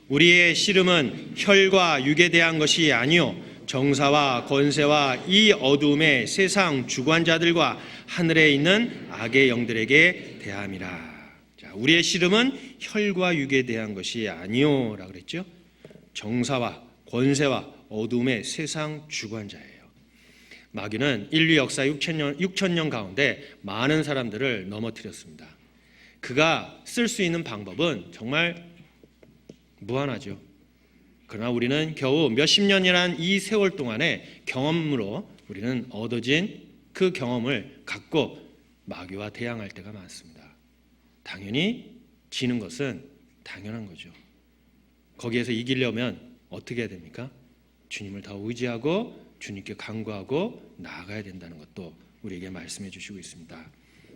우리의 씨름은 혈과 육에 대한 것이 아니요 정사와 권세와 이 어두움의 세상 주관자들과 하늘에 있는 악의 영들에게 대함이라. 자, 우리의 씨름은 혈과 육에 대한 것이 아니요라 그랬죠. 정사와 권세와 어두움의 세상 주관자예요. 마귀는 인류 역사 6천년 가운데 많은 사람들을 넘어뜨렸습니다. 그가 쓸 수 있는 방법은 정말 무한하죠. 그러나 우리는 겨우 몇십 년이란 이 세월 동안의 경험으로 우리는 얻어진 그 경험을 갖고 마귀와 대항할 때가 많습니다. 당연히 지는 것은 당연한 거죠. 거기에서 이기려면 어떻게 해야 됩니까? 주님을 더 의지하고 주님께 간구하고 나아가야 된다는 것도 우리에게 말씀해 주시고 있습니다.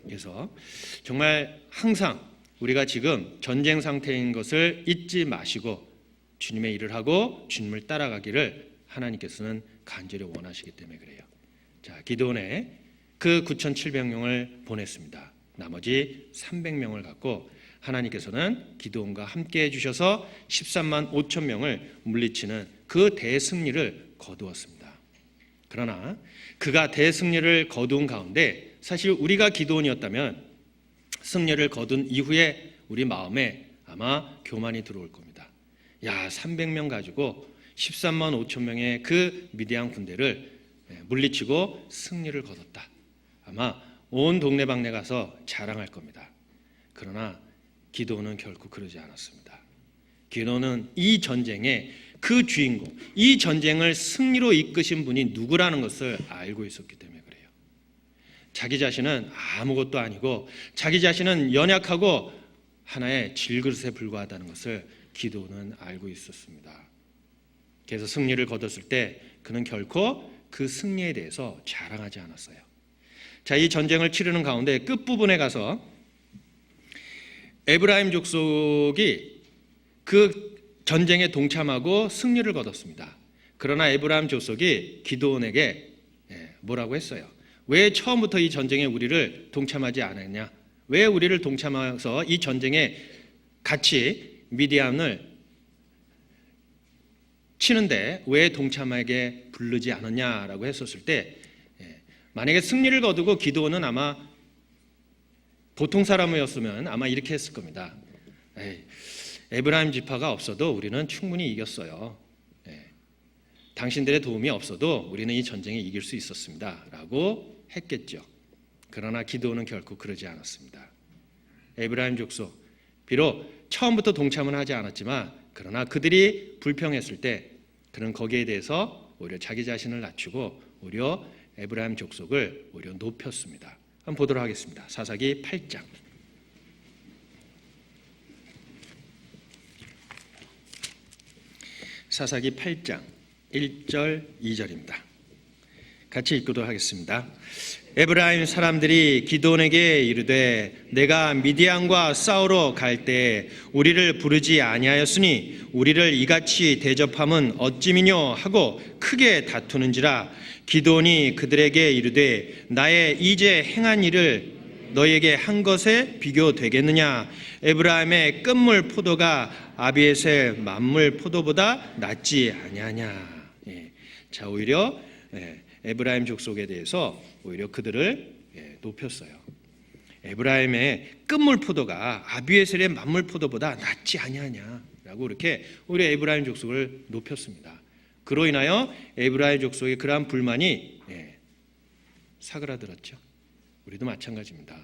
그래서 정말 항상 우리가 지금 전쟁 상태인 것을 잊지 마시고 주님의 일을 하고 주님을 따라가기를 하나님께서는 간절히 원하시기 때문에 그래요. 자, 기드온에 그 9,700명을 보냈습니다. 나머지 300명을 갖고 하나님께서는 기드온과 함께 해주셔서 13만 5천 명을 물리치는 그 대승리를 거두었습니다. 그러나 그가 대승리를 거둔 가운데 사실 우리가 기드온이었다면 승리를 거둔 이후에 우리 마음에 아마 교만이 들어올 겁니다. 야, 300명 가지고 13만 5천 명의 그 미디안 군대를 물리치고 승리를 거뒀다. 아마 온 동네방네 가서 자랑할 겁니다. 그러나 기드온은 결코 그러지 않았습니다. 기드온은 이 전쟁의 그 주인공, 이 전쟁을 승리로 이끄신 분이 누구라는 것을 알고 있었기 때문에 그래요. 자기 자신은 아무것도 아니고 자기 자신은 연약하고 하나의 질그릇에 불과하다는 것을 기드온은 알고 있었습니다. 그래서 승리를 거뒀을 때 그는 결코 그 승리에 대해서 자랑하지 않았어요. 자, 이 전쟁을 치르는 가운데 끝부분에 가서 에브라임 족속이 그 전쟁에 동참하고 승리를 거뒀습니다. 그러나 에브라임 족속이 기드온에게 뭐라고 했어요? 왜 처음부터 이 전쟁에 우리를 동참하지 않았냐? 왜 우리를 동참해서 이 전쟁에 같이 미디안을 치는데 왜 동참하게 부르지 않았냐라고 했었을 때, 만약에 승리를 거두고 기드온은 아마 보통 사람이었으면 아마 이렇게 했을 겁니다. 에브라임 지파가 없어도 우리는 충분히 이겼어요. 당신들의 도움이 없어도 우리는 이 전쟁에 이길 수 있었습니다 라고 했겠죠. 그러나 기드온은 결코 그러지 않았습니다. 에브라임 족속, 비록 처음부터 동참은 하지 않았지만 그러나 그들이 불평했을 때 그는 거기에 대해서 오히려 자기 자신을 낮추고 오히려 에브라임 족속을 오히려 높였습니다. 한번 보도록 하겠습니다. 사사기 8장. 사사기 8장 1절 2절입니다. 같이 읽도록 하겠습니다. 에브라임 사람들이 기드온에게 이르되 내가 미디안과 싸우러 갈 때 우리를 부르지 아니하였으니 우리를 이같이 대접함은 어찌미뇨 하고 크게 다투는지라. 기드온이 그들에게 이르되 나의 이제 행한 일을 너에게 한 것에 비교되겠느냐? 에브라임의 끝물 포도가 아비에셀 만물 포도보다 낫지 아니하냐? 자, 오히려 에브라임 족속에 대해서 오히려 그들을 높였어요. 에브라임의 끝물 포도가 아비에셀의 만물 포도보다 낫지 아니하냐라고 이렇게 오히려 에브라임 족속을 높였습니다. 그로 인하여 에브라임 족속의 그러한 불만이 사그라들었죠. 우리도 마찬가지입니다.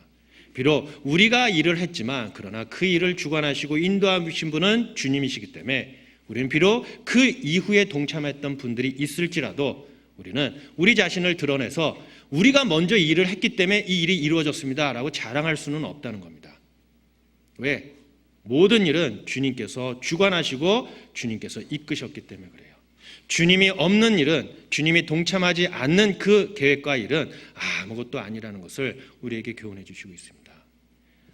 비록 우리가 일을 했지만 그러나 그 일을 주관하시고 인도하신 분은 주님이시기 때문에 우리는 비록 그 이후에 동참했던 분들이 있을지라도 우리는 우리 자신을 드러내서 우리가 먼저 일을 했기 때문에 이 일이 이루어졌습니다 라고 자랑할 수는 없다는 겁니다. 왜? 모든 일은 주님께서 주관하시고 주님께서 이끄셨기 때문에 그래요. 주님이 없는 일은, 주님이 동참하지 않는 그 계획과 일은 아무것도 아니라는 것을 우리에게 교훈해 주시고 있습니다.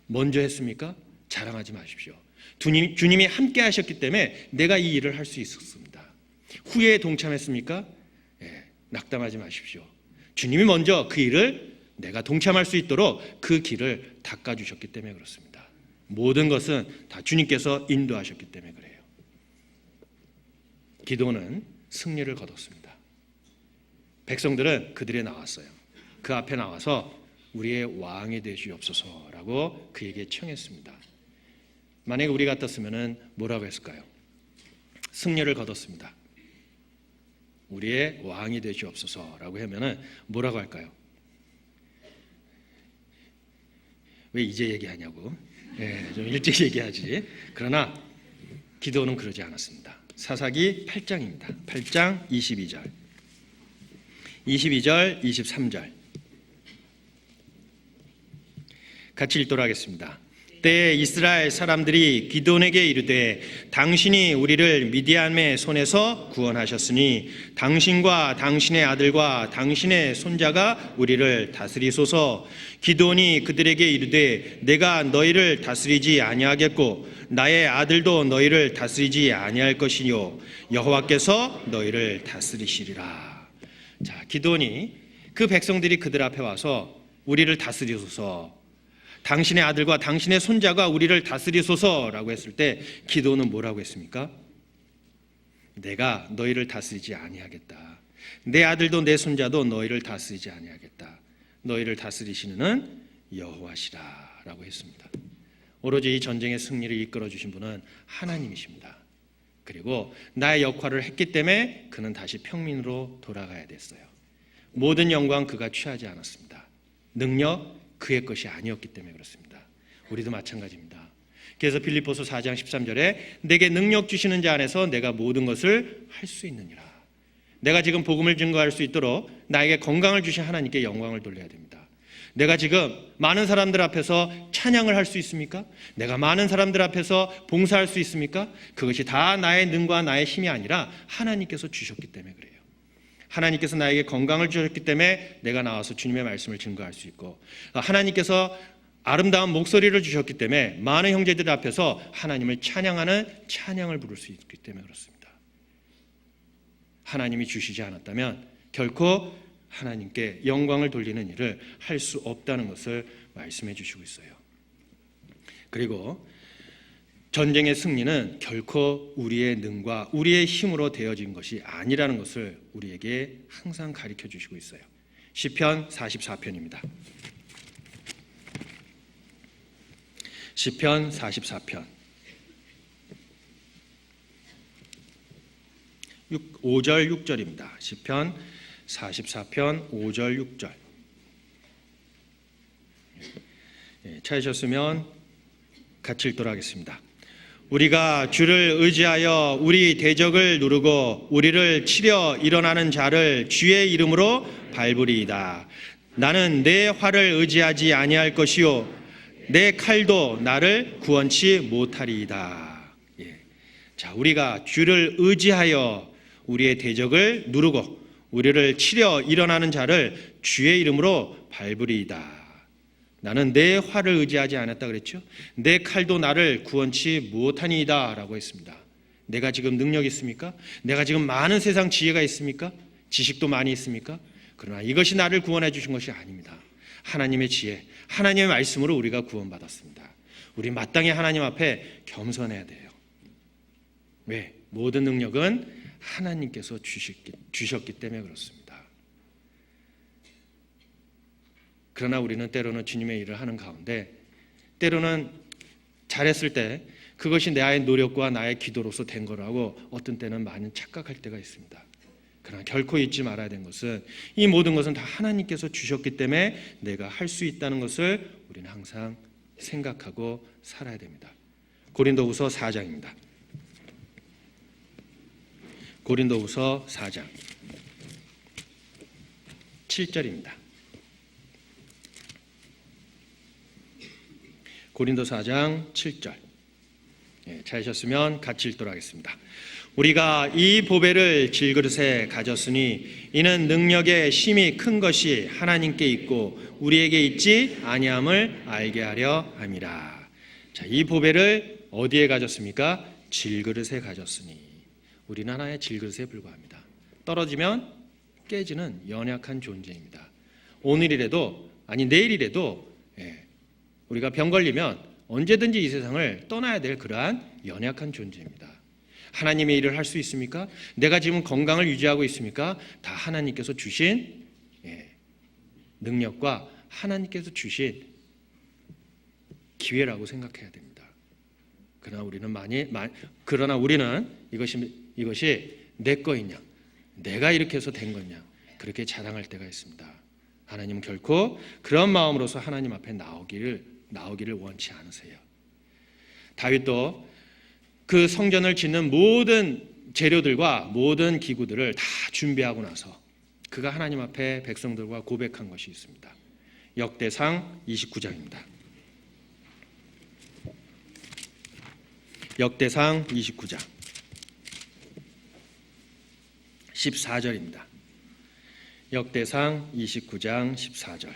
먼저 했습니까? 자랑하지 마십시오. 주님이 함께 하셨기 때문에 내가 이 일을 할 수 있었습니다. 후에 동참했습니까? 낙담하지 마십시오. 주님이 먼저 그 일을 내가 동참할 수 있도록 그 길을 닦아주셨기 때문에 그렇습니다. 모든 것은 다 주님께서 인도하셨기 때문에 그래요. 기도는 승리를 거뒀습니다. 백성들은 그들에 나왔어요. 그 앞에 나와서 우리의 왕이 되시옵소서라고 그에게 청했습니다. 만약에 우리 같았으면 뭐라고 했을까요? 승리를 거뒀습니다. 우리의 왕이 되시옵소서라고 하면은 뭐라고 할까요? 왜 이제 얘기하냐고? 좀 일찍 얘기하지. 그러나 기도는 그러지 않았습니다. 사사기 8장입니다. 8장 22절, 22절, 23절 같이 읽도록 하겠습니다. 때에 이스라엘 사람들이 기드온에게 이르되 당신이 우리를 미디안의 손에서 구원하셨으니 당신과 당신의 아들과 당신의 손자가 우리를 다스리소서. 기드온이 그들에게 이르되 내가 너희를 다스리지 아니하겠고 나의 아들도 너희를 다스리지 아니할 것이요 여호와께서 너희를 다스리시리라. 자, 기드온이 그 백성들이 그들 앞에 와서 우리를 다스리소서, 당신의 아들과 당신의 손자가 우리를 다스리소서라고 했을 때 기도는 뭐라고 했습니까? 내가 너희를 다스리지 아니하겠다. 내 아들도 내 손자도 너희를 다스리지 아니하겠다. 너희를 다스리시는 여호와시라라고 했습니다. 오로지 이 전쟁의 승리를 이끌어 주신 분은 하나님이십니다. 그리고 나의 역할을 했기 때문에 그는 다시 평민으로 돌아가야 됐어요. 모든 영광 그가 취하지 않았습니다. 능력 그의 것이 아니었기 때문에 그렇습니다. 우리도 마찬가지입니다. 그래서 빌립보서 4장 13절에 내게 능력 주시는 자 안에서 내가 모든 것을 할 수 있느니라. 내가 지금 복음을 증거할 수 있도록 나에게 건강을 주신 하나님께 영광을 돌려야 됩니다. 내가 지금 많은 사람들 앞에서 찬양을 할 수 있습니까? 내가 많은 사람들 앞에서 봉사할 수 있습니까? 그것이 다 나의 능과 나의 힘이 아니라 하나님께서 주셨기 때문에 그래요. 하나님께서 나에게 건강을 주셨기 때문에 내가 나와서 주님의 말씀을 증거할 수 있고, 하나님께서 아름다운 목소리를 주셨기 때문에 많은 형제들 앞에서 하나님을 찬양하는 찬양을 부를 수 있기 때문에 그렇습니다. 하나님이 주시지 않았다면 결코 하나님께 영광을 돌리는 일을 할 수 없다는 것을 말씀해 주시고 있어요. 그리고 전쟁의 승리는 결코 우리의 능과 우리의 힘으로 되어진 것이 아니라는 것을 우리에게 항상 가르쳐 주시고 있어요. 시편 44편입니다. 시편 44편 5절 6절입니다. 시편 44편 5절 6절 찾으셨으면 같이 읽도록 하겠습니다. 우리가 주를 의지하여 우리 대적을 누르고 우리를 치려 일어나는 자를 주의 이름으로 밟으리이다. 나는 내 활을 의지하지 아니할 것이요 내 칼도 나를 구원치 못하리이다. 자, 우리가 주를 의지하여 우리의 대적을 누르고 우리를 치려 일어나는 자를 주의 이름으로 밟으리이다. 나는 내 활을 의지하지 않았다 그랬죠. 내 칼도 나를 구원치 못하니이다 라고 했습니다. 내가 지금 능력이 있습니까? 내가 지금 많은 세상 지혜가 있습니까? 지식도 많이 있습니까? 그러나 이것이 나를 구원해 주신 것이 아닙니다. 하나님의 지혜, 하나님의 말씀으로 우리가 구원받았습니다. 우리 마땅히 하나님 앞에 겸손해야 돼요. 왜? 모든 능력은 하나님께서 주셨기 때문에 그렇습니다. 그러나 우리는 때로는 주님의 일을 하는 가운데 때로는 잘했을 때 그것이 나의 노력과 나의 기도로서 된 거라고 어떤 때는 많이 착각할 때가 있습니다. 그러나 결코 잊지 말아야 되는 것은 이 모든 것은 다 하나님께서 주셨기 때문에 내가 할 수 있다는 것을 우리는 항상 생각하고 살아야 됩니다. 고린도후서 4장입니다. 고린도후서 4장 7절입니다. 고린도 4장 7절 찾으셨으면 같이 읽도록 하겠습니다. 우리가 이 보배를 질그릇에 가졌으니 이는 능력의 힘이 큰 것이 하나님께 있고 우리에게 있지 아니함을 알게 하려 함이라. 자, 이 보배를 어디에 가졌습니까? 질그릇에 가졌으니. 우리는 하나의 질그릇에 불과합니다. 떨어지면 깨지는 연약한 존재입니다. 오늘이라도 아니 내일이라도 우리가 병 걸리면 언제든지 이 세상을 떠나야 될 그러한 연약한 존재입니다. 하나님의 일을 할 수 있습니까? 내가 지금 건강을 유지하고 있습니까? 다 하나님께서 주신 능력과 하나님께서 주신 기회라고 생각해야 됩니다. 그러나 우리는 이것이 내 거이냐, 내가 이렇게 해서 된 거냐, 그렇게 자랑할 때가 있습니다. 하나님은 결코 그런 마음으로서 하나님 앞에 나오기를 원치 않으세요. 다윗도 그 성전을 짓는 모든 재료들과 모든 기구들을 다 준비하고 나서 그가 하나님 앞에 백성들과 고백한 것이 있습니다. 역대상 29장입니다. 역대상 29장 14절입니다. 역대상 29장 14절.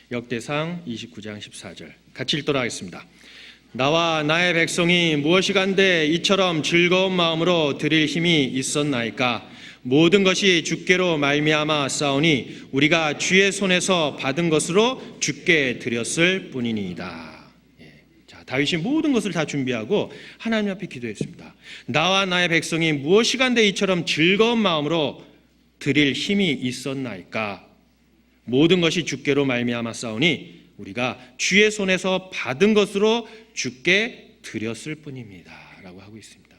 역대상 29장 14절 같이 읽도록 하겠습니다. 나와 나의 백성이 무엇이간데 이처럼 즐거운 마음으로 드릴 힘이 있었나이까? 모든 것이 주께로 말미암아 싸우니 우리가 주의 손에서 받은 것으로 주께 드렸을 뿐이니이다. 다윗이 모든 것을 다 준비하고 하나님 앞에 기도했습니다. 나와 나의 백성이 무엇이간데 이처럼 즐거운 마음으로 드릴 힘이 있었나이까? 모든 것이 주께로 말미암아 싸우니 우리가 주의 손에서 받은 것으로 주께 드렸을 뿐입니다 라고 하고 있습니다.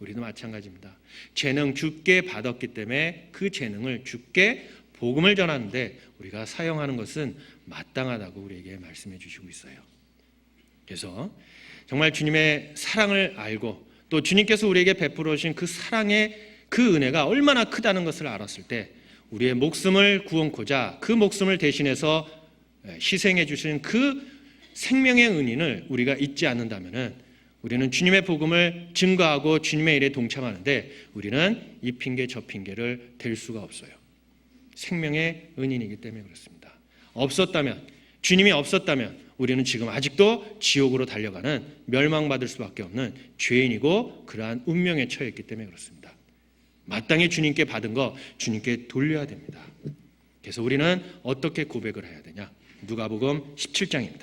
우리도 마찬가지입니다. 재능 주께 받았기 때문에 그 재능을 주께 복음을 전하는데 우리가 사용하는 것은 마땅하다고 우리에게 말씀해 주시고 있어요. 그래서 정말 주님의 사랑을 알고 또 주님께서 우리에게 베풀어 주신 그 사랑의 그 은혜가 얼마나 크다는 것을 알았을 때 우리의 목숨을 구원코자 그 목숨을 대신해서 희생해 주신 그 생명의 은인을 우리가 잊지 않는다면 우리는 주님의 복음을 증거하고 주님의 일에 동참하는데 우리는 이 핑계 저 핑계를 댈 수가 없어요. 생명의 은인이기 때문에 그렇습니다. 주님이 없었다면 우리는 지금 아직도 지옥으로 달려가는 멸망받을 수밖에 없는 죄인이고 그러한 운명에 처했기 때문에 그렇습니다. 마땅히 주님께 받은 거 주님께 돌려야 됩니다. 그래서 우리는 어떻게 고백을 해야 되냐? 누가복음 17장입니다.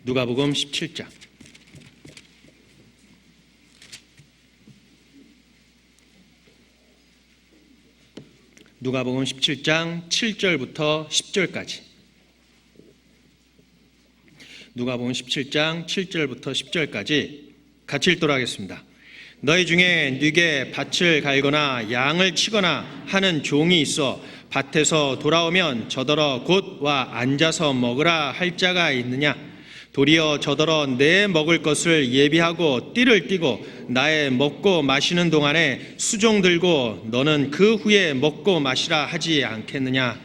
누가복음 17장. 누가복음 17장 7절부터 10절까지. 누가복음 17장 7절부터 10절까지 같이 읽도록 하겠습니다. 너희 중에 네게 밭을 갈거나 양을 치거나 하는 종이 있어 밭에서 돌아오면 저더러 곧 와 앉아서 먹으라 할 자가 있느냐? 도리어 저더러 내 먹을 것을 예비하고 띠를 띠고 나의 먹고 마시는 동안에 수종 들고 너는 그 후에 먹고 마시라 하지 않겠느냐?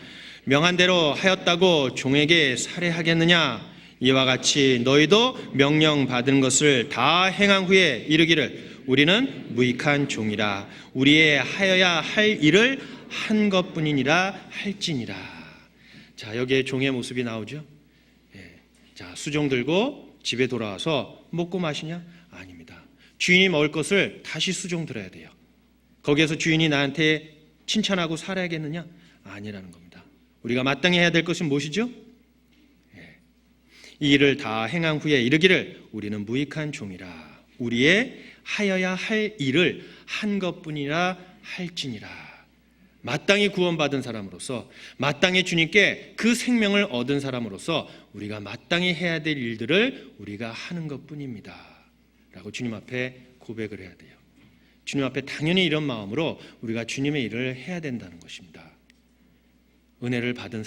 명한 대로 하였다고 종에게 살해하겠느냐? 이와 같이 너희도 명령 받은 것을 다 행한 후에 이르기를 우리는 무익한 종이라 우리의 하여야 할 일을 한 것뿐이니라 할지니라. 자, 여기에 종의 모습이 나오죠. 자, 수종 들고 집에 돌아와서 먹고 마시냐? 아닙니다. 주인이 먹을 것을 다시 수종 들어야 돼요. 거기에서 주인이 나한테 칭찬하고 살아야겠느냐? 아니라는 겁니다. 우리가 마땅히 해야 될 것은 무엇이죠? 이 일을 다 행한 후에 이르기를 우리는 무익한 종이라 우리의 하여야 할 일을 한 것뿐이라 할지니라. 마땅히 구원받은 사람으로서 마땅히 주님께 그 생명을 얻은 사람으로서 우리가 마땅히 해야 될 일들을 우리가 하는 것뿐입니다 라고 주님 앞에 고백을 해야 돼요. 주님 앞에 당연히 이런 마음으로 우리가 주님의 일을 해야 된다는 것입니다. 은혜를 받은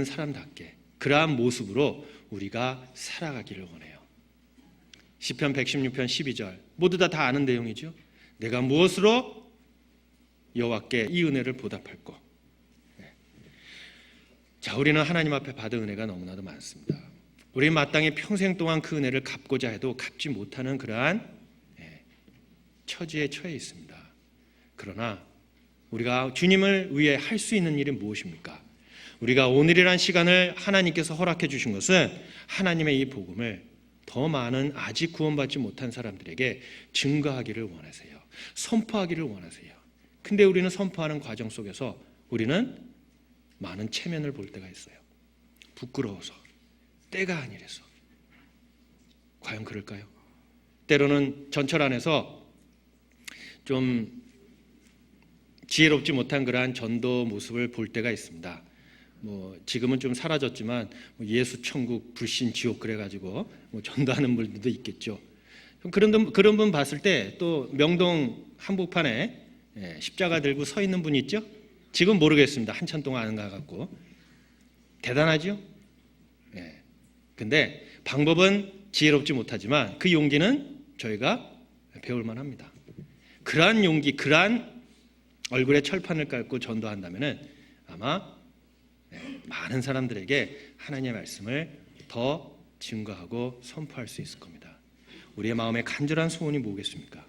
사람답게 그러한 모습으로 우리가 살아가기를 원해요. 시편 116편 12절 모두 다 아는 내용이죠. 내가 무엇으로 여호와께 이 은혜를 보답할꼬. 자, 우리는 하나님 앞에 받은 은혜가 너무나도 많습니다. 우리 마땅히 평생 동안 그 은혜를 갚고자 해도 갚지 못하는 그러한 처지에 처해 있습니다. 그러나 우리가 주님을 위해 할 수 있는 일이 무엇입니까? 우리가 오늘이란 시간을 하나님께서 허락해 주신 것은 하나님의 이 복음을 더 많은 아직 구원받지 못한 사람들에게 증거하기를 원하세요. 선포하기를 원하세요. 근데 우리는 선포하는 과정 속에서 우리는 많은 체면을 볼 때가 있어요. 부끄러워서, 때가 아니래서. 과연 그럴까요? 때로는 전철 안에서 좀 지혜롭지 못한 그러한 전도 모습을 볼 때가 있습니다. 지금은 좀 사라졌지만 예수 천국 불신 지옥 그래가지고 전도하는 분들도 있겠죠. 그런 분 봤을 때 또 명동 한복판에 십자가 들고 서 있는 분이 있죠. 지금 모르겠습니다. 한참 동안 안 가갖고 대단하죠. 근데 방법은 지혜롭지 못하지만 그 용기는 저희가 배울 만합니다. 그러한 용기, 그러한 얼굴에 철판을 깔고 전도한다면은 아마 많은 사람들에게 하나님의 말씀을 더 증거하고 선포할 수 있을 겁니다. 우리의 마음에 간절한 소원이 뭐겠습니까?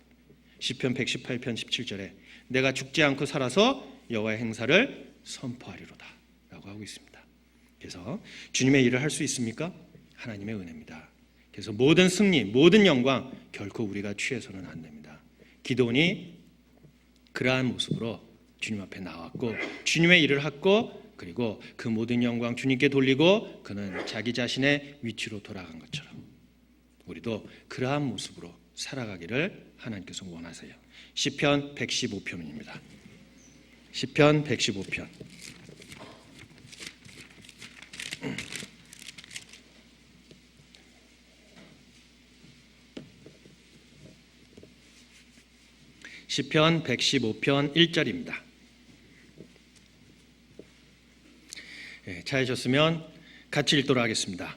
시편 118편 17절에 내가 죽지 않고 살아서 여호와의 행사를 선포하리로다 라고 하고 있습니다. 그래서 주님의 일을 할 수 있습니까? 하나님의 은혜입니다. 그래서 모든 승리, 모든 영광 결코 우리가 취해서는 안 됩니다. 기도원이 그러한 모습으로 주님 앞에 나왔고 주님의 일을 했고 그리고 그 모든 영광 주님께 돌리고 그는 자기 자신의 위치로 돌아간 것처럼 우리도 그러한 모습으로 살아가기를 하나님께서 원하세요. 시편 115편입니다. 시편 115편. 시편 115편 1절입니다. 찾으셨으면 같이 읽도록 하겠습니다.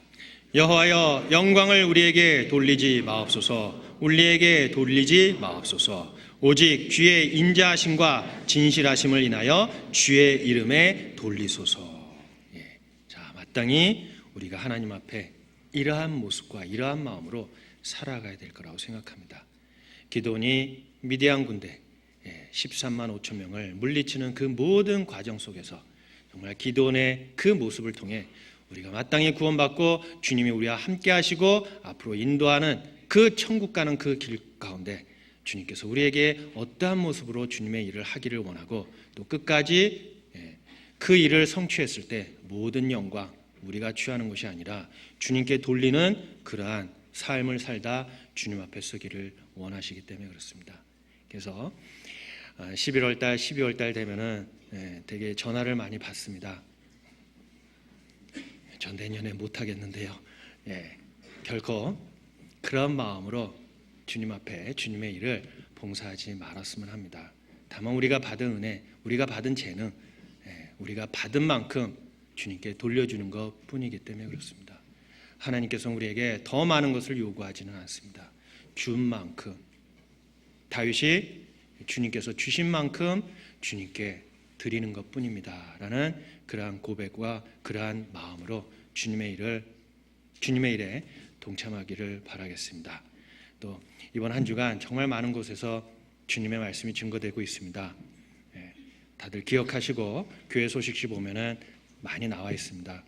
여호와여 영광을 우리에게 돌리지 마옵소서. 우리에게 돌리지 마옵소서. 오직 주의 인자하심과 진실하심을 인하여 주의 이름에 돌리소서. 자, 마땅히 우리가 하나님 앞에 이러한 모습과 이러한 마음으로 살아가야 될 거라고 생각합니다. 기드온이 미디안 군대 13만 5천 명을 물리치는 그 모든 과정 속에서 정말 기드온의 그 모습을 통해 우리가 마땅히 구원받고 주님이 우리와 함께 하시고 앞으로 인도하는 그 천국 가는 그 길 가운데 주님께서 우리에게 어떠한 모습으로 주님의 일을 하기를 원하고 또 끝까지 그 일을 성취했을 때 모든 영광 우리가 취하는 것이 아니라 주님께 돌리는 그러한 삶을 살다 주님 앞에 서기를 원하시기 때문에 그렇습니다. 그래서 11월 달, 12월 달 되면은 되게 전화를 많이 받습니다. 전 내년에 못 하겠는데요. 결코 그런 마음으로 주님 앞에 주님의 일을 봉사하지 말았으면 합니다. 다만 우리가 받은 은혜, 우리가 받은 재능, 우리가 받은 만큼 주님께 돌려주는 것 뿐이기 때문에 그렇습니다. 하나님께서 우리에게 더 많은 것을 요구하지는 않습니다. 준 만큼, 다윗이 주님께서 주신 만큼 주님께 드리는 것 뿐입니다 라는 그러한 고백과 그러한 마음으로 주님의 일에 동참하기를 바라겠습니다. 또 이번 한 주간 정말 많은 곳에서 주님의 말씀이 증거되고 있습니다. 다들 기억하시고 교회 소식지 보면은 많이 나와 있습니다.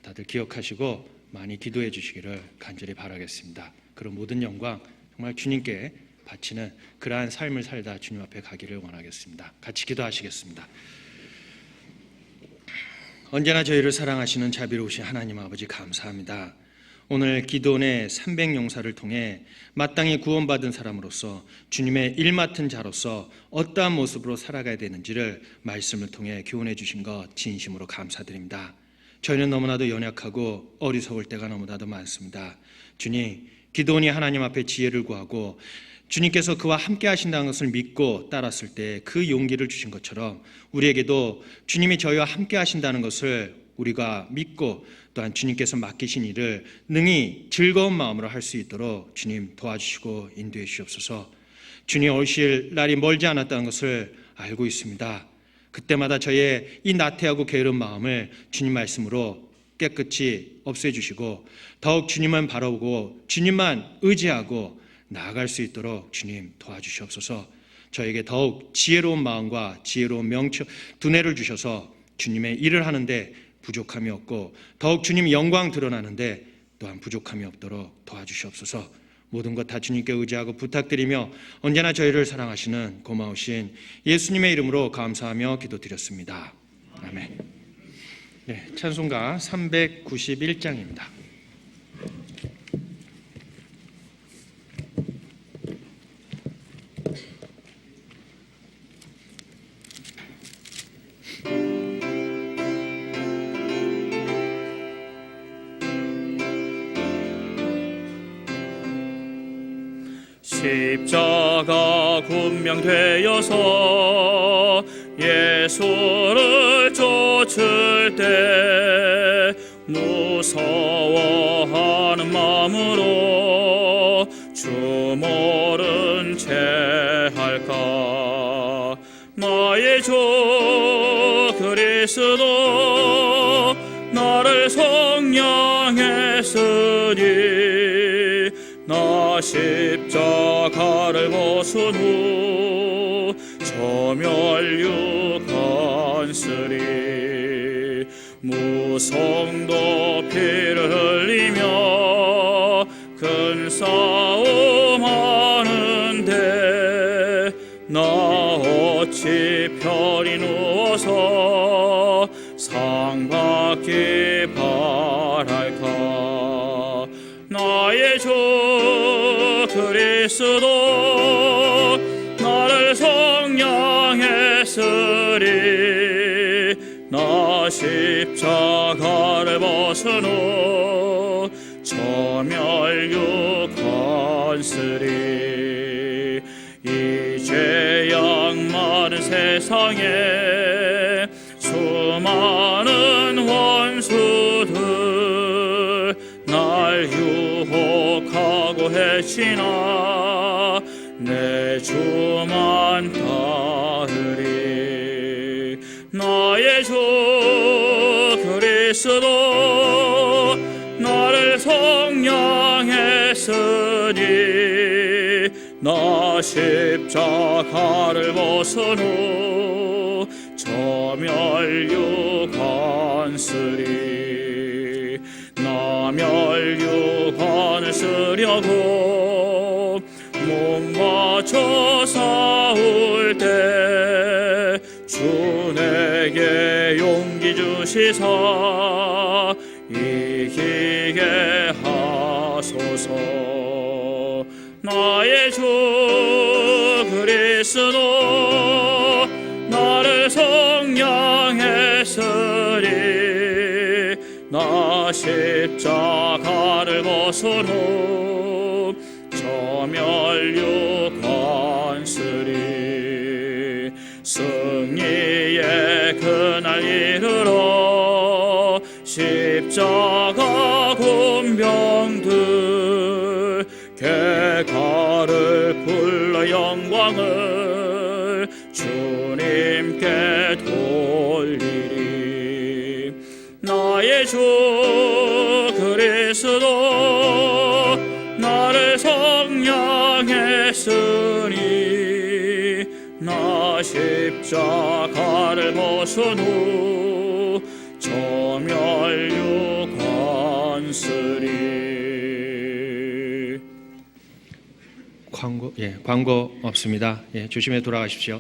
다들 기억하시고 많이 기도해 주시기를 간절히 바라겠습니다. 그런 모든 영광 정말 주님께 바치는 그러한 삶을 살다 주님 앞에 가기를 원하겠습니다. 같이 기도하시겠습니다. 언제나 저희를 사랑하시는 자비로우신 하나님 아버지 감사합니다. 오늘 기드온의 300용사를 통해 마땅히 구원받은 사람으로서 주님의 일 맡은 자로서 어떠한 모습으로 살아가야 되는지를 말씀을 통해 교훈해 주신 것 진심으로 감사드립니다. 저희는 너무나도 연약하고 어리석을 때가 너무나도 많습니다. 주님, 기드온이 하나님 앞에 지혜를 구하고 주님께서 그와 함께 하신다는 것을 믿고 따랐을 때 그 용기를 주신 것처럼 우리에게도 주님이 저희와 함께 하신다는 것을 우리가 믿고 또한 주님께서 맡기신 일을 능히 즐거운 마음으로 할 수 있도록 주님 도와주시고 인도해 주시옵소서. 주님 오실 날이 멀지 않았다는 것을 알고 있습니다. 그때마다 저의 이 나태하고 게으른 마음을 주님 말씀으로 깨끗이 없애주시고 더욱 주님만 바라보고 주님만 의지하고 나아갈 수 있도록 주님 도와주시옵소서. 저에게 더욱 지혜로운 마음과 지혜로운 두뇌를 주셔서 주님의 일을 하는데 부족함이 없고 더욱 주님 영광 드러나는데 또한 부족함이 없도록 도와주시옵소서. 모든 것 다 주님께 의지하고 부탁드리며 언제나 저희를 사랑하시는 고마우신 예수님의 이름으로 감사하며 기도드렸습니다. 아멘. 찬송가 391장입니다.
십자가 군명되어서 예수를 쫓을 때 무서워하는 마음으로 주 모른 채 할까. 나의 주 그리스도 나를 성량했으니 나 십자가를 벗은 후 저멸육한쓰리. 무성도 피를 흘리며 큰 싸움 하는데 나 어찌 편히 누워서 상 받기 바랄까. 나의 주 그리스도 나를 성량했으리. 나 십자가를 벗은 후 저멸육한쓰리. 이제 양많은 세상에 수많은 원수들 날 유혹하고 해치나 내 주만 따르리. 나의 주 그리스도 나를 성량했으니 나 십자가를 벗은 후 저멸육한쓰리. 나 멸육한을 쓰려고 몸 바쳐 싸울 때 주 내게 용기 주시사 이기게 하소서. 나의 주 그리스도 나를 성량했으리. 나 십자가를 벗은 후 저멸육한쓰리. 승리의 그날 이르러 십자가 군병들 객가를 불러 영광을 주님께 돌리리. 나의 주 그리스도 나를 성량했으니 나 십자가를 벗은 후 저멸육한쓰리.
광고 없습니다. 조심해 돌아가십시오.